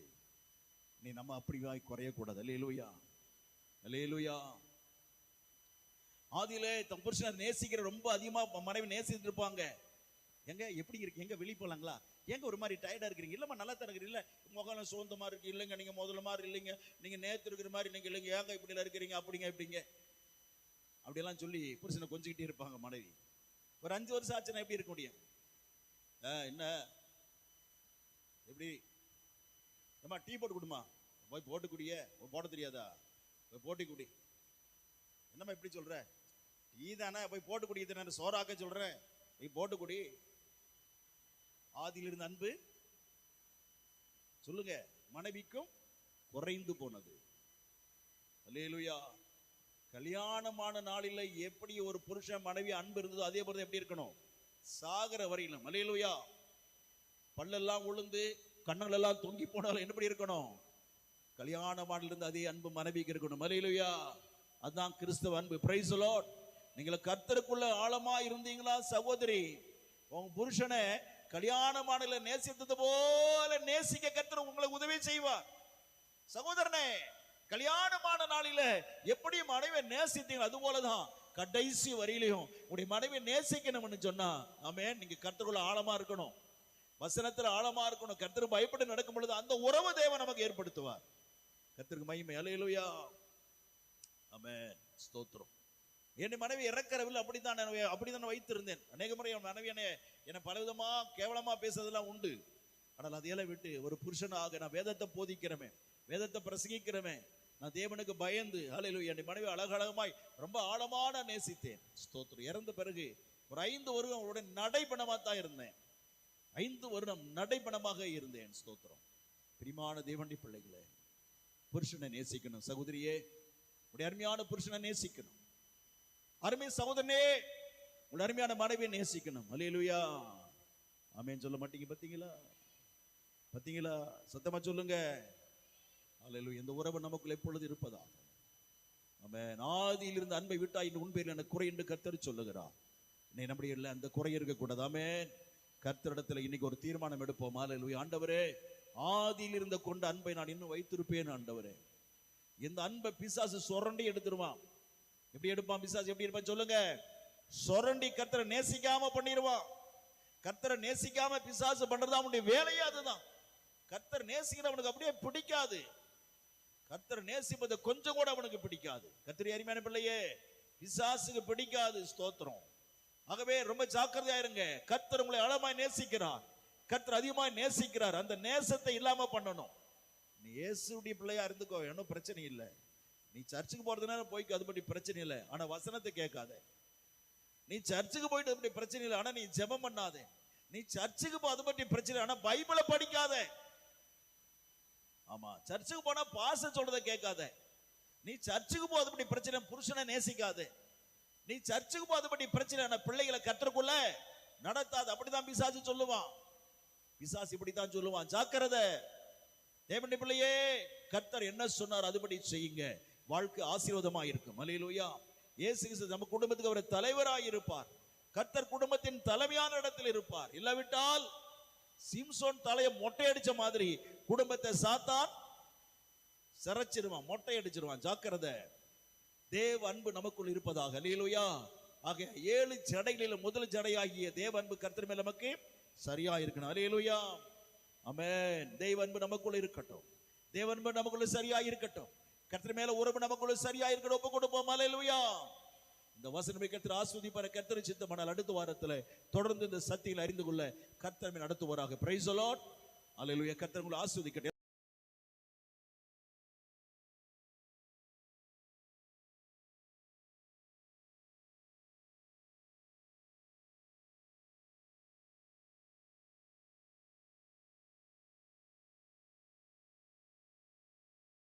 நீ நம்ம அப்படி குறையக்கூடாது. அல்லேலூயா. அல்லேலூயா. ஆதியிலே தம் புருஷனை நேசிக்கிற ரொம்ப அதிகமா மனைவி நேசித்து இருப்பாங்க. எங்க எப்படி இருக்கு, எங்க வெளியே போலாங்களா, எங்க ஒரு மாதிரி டயர்டா இருக்கிறீங்க, இல்லம்மா நல்லா தான் இருக்கிறீங்க, இல்ல முகம் சோந்தமா இருக்கு, இல்லைங்க நீங்க முதல்ல மாதிரி இல்லைங்க, நீங்க நேத்து இருக்கிற மாதிரி நீங்க இல்லைங்க, ஏங்க இப்படி எல்லாம் இருக்கிறீங்க, அப்படிங்க இப்படிங்க அப்படியெல்லாம் சொல்லி புருஷனை கொஞ்சிக்கிட்டே இருப்பாங்க மனைவி. ஒரு 5 வருஷம் ஆச்சுன்னா எப்படி இருக்க முடியும், என்ன எப்படி, ஏமா டீ போட்டு குடுமா, போய் போட்டு குடிய, போட தெரியாதா, போய் போட்டு குடி, என்னம்மா எப்படி சொல்ற, டீ தானே போய் போட்டு குடிக்க, சோறாக்க சொல்றேன், போய் போட்டு குடி. ஆதியில் இருந்த அன்பு சொல்லுங்க மனைவிக்கும் குறைந்து போனது. அல்லேலூயா. கல்யாணமான நாளில் எப்படி ஒரு புருஷன் மனைவி அன்பு இருந்ததோ அதே போல எப்படி இருக்கணும் சாகர வரையிலும். அல்லேலூயா. பல்லெல்லாம் உளுந்து கண்ணங்கள் எல்லாம் தொங்கி போனாலும் என்னப்படி இருக்கணும், கல்யாணமான இருந்து அதே அன்பு மனைவிக்கு இருக்கணும். அல்லேலூயா. அதுதான் கிறிஸ்தவ அன்பு. Price the Lord. நீங்க கர்த்தருக்குள்ள ஆழமா இருந்தீங்களா சகோதரி, உங்க புருஷனை கல்யாணமான நேசித்தது போல நேசிக்க கர்த்தர் உங்களை உதவி செய்வார். சகோதரனே, கல்யாணமான நாளில எப்படி மனைவி நேசித்தீங்க அது போலதான் கடைசி வரையிலையும் உடைய மனைவி நேசிக்கணும்னு சொன்னா, ஆமென், நீங்க கர்த்தருக்குள்ள ஆழமா இருக்கணும், வசனத்துல ஆழமா இருக்கணும், கர்த்தருக்கு பயப்பட்டு நடக்கும் பொழுது அந்த உறவு தேவன் நமக்கு ஏற்படுத்துவார். கர்த்தருக்கு மகிமை. அல்லேலூயா. ஆமென். ஸ்தோத்திரம். என் மனைவி இறக்கறவில் அப்படித்தான் வைத்திருந்தேன். அநேக முறை என் மனைவி என்னை பலவிதமா கேவலமா பேசுறதெல்லாம் உண்டு. ஆனால் அதையெல்லாம் விட்டு ஒரு புருஷனாக நான் வேதத்தை போதிக்கிறமே, வேதத்தை பிரசங்கிக்கிறமே, நான் தேவனுக்கு பயந்து ஹல்லேலூயா என் மனைவி அழகழகமாய் ரொம்ப ஆழமான நேசித்தேன். ஸ்தோத்திரம். இறந்த பிறகு ஒரு 5 வருடம் அவருடன் நடைபணமா தான் இருந்தேன். 5 வருடம் நடைபணமாக இருந்தேன். ஸ்தோத்திரம். பிரியமான தேவனுடைய பிள்ளைகளே, புருஷனை நேசிக்கணும். சகோதரியே, உடைய அருமையான புருஷனை நேசிக்கணும். அருமை சகோதரனே, உடைய அருமையான மனைவியை நேசிக்கணும். அல்லேலூயா. ஆமென். சொல்ல மாட்டீங்க, பாத்தீங்களா, பாத்தீங்களா, சத்தமா சொல்லுங்க. அல்லேலூயா. இந்த உறவு நமக்குள்ள எப்பொழுது இருப்பதாக. ஆமென். ஆதியில் இருந்த அன்பை விட்டாய் உன் பேரில் எனக்கு குறை என்று கர்த்தர் சொல்லுகிறார். இன்னைக்கு நம்முடைய இல்லை அந்த குறை இருக்கக்கூடாது. ஆமென். கர்த்தரிடத்துல இன்னைக்கு ஒரு தீர்மானம் எடுப்போம். அல்லேலூயா. ஆண்டவரே, ஆதியில் இருந்த கொண்ட அன்பை நான் இன்னும் வைத்திருப்பேன். ஆண்டவரே, இந்த அன்பை பிசாசு சொரண்டி எடுத்துருவான். எப்படி எடுப்பான் பிசாசு, எப்படி எடுப்பான் சொல்லுங்க, சொரண்டி கர்த்தரை நேசிக்காம பண்ணிடுவான். கர்த்தரை நேசிக்காம பிசாசு பண்றது அவனுடைய வேலையே அதுதான். கர்த்தர் நேசிக்கிறவனுக்கு அப்படியே பிடிக்காது. கர்த்தர் நேசிப்பதை கொஞ்சம் கூட அவனுக்கு பிடிக்காது. கர்த்தர் அருமையான பிள்ளையே, பிசாசுக்கு பிடிக்காது. ஸ்தோத்திரம். ஆகவே ரொம்ப ஜாக்கிரதையா இருங்க. கர்த்தர் உங்களை ஆழமாய் நேசிக்கிறார், கர்த்தர் அதிகமாய் நேசிக்கிறார். அந்த நேசத்தை இல்லாம பண்ணணும். நீ இயேசுடைய பிள்ளையா இருந்துக்கோ, ஒன்னும் பிரச்சனை இல்லை. நீ சர்ச்சுக்கு போறதுனால போய்க்கு, அது பற்றி பிரச்சனை இல்லை. ஆனா வசனத்தை கேட்காத. நீ சர்ச்சுக்கு போயிட்டு அது பற்றி பிரச்சனை இல்லை, ஆனா நீ ஜெபம் பண்ணாதே. நீ சர்ச்சுக்கு போ, அது பற்றி பிரச்சனை, ஆனா பைபிளை படிக்காத. ஆமா, சர்ச்சுக்கு போனா பாச சொல்றதை கேட்காத. நீ சர்ச்சுக்கு போ, அது பற்றி பிரச்சனை, புருஷனை நேசிக்காதே. நீ சர்ச்சுக்கு போ, அது பற்றி பிரச்சனை, ஆனா பிள்ளைகளை கற்றுக்குள்ள நடத்தாது. அப்படிதான் பிசாசு சொல்லுவான். பிசாசு இப்படித்தான் சொல்லுவான். ஜாக்கிரதை. தேவனுடைய பிள்ளையே, கர்த்தர் என்ன சொன்னார் அதுபடி செய்யுங்க. வாழ்க்கை ஆசீர்வாதமா இருக்கும். அல்லேலூயா. இயேசு கிறிஸ்து நம்ம குடும்பத்துக்கு அவர் தலைவராய் இருப்பார். கர்த்தர் குடும்பத்தின் தலைமையான இடத்தில் இருப்பார். இல்லாவிட்டால் சிம்சோன் தலையை மொட்டை அடிச்ச மாதிரி குடும்பத்தை சாத்தான் சிறைச்சிருவான், மொட்டை அடிச்சிருவான். ஜாக்கிரதை. தேவ அன்பு நமக்குள் இருப்பதாக. அல்லேலூயா. ஆக 7 ஜடைகளில் முதல் ஜடையாகிய தேவ அன்பு கர்த்தர் மேல் நமக்கு சரியா இருக்கணும். அல்லேலூயா. ஆமென். தேவ அன்பு நமக்குள்ள இருக்கட்டும். தேவ அன்பு நமக்குள்ள சரியா இருக்கட்டும். கர்த்தர் மேல உறவு நமக்குள்ள சரியா இருக்கட்டும். ஒப்பு கொடுப்போம். அல்லேலூயா. இந்த வசனமே கர்த்தர் ஆசீர்வதிப்பார். கர்த்தர் சித்தமானால் அடுத்த வாரத்துல தொடர்ந்து இந்த சத்தியங்களை அறிந்து கொள்ள கர்த்தர் நடத்துவாராக. Praise the Lord. அல்லேலூயா. கர்த்தர் உங்களை ஆசீர்வதிக்கட்டும்.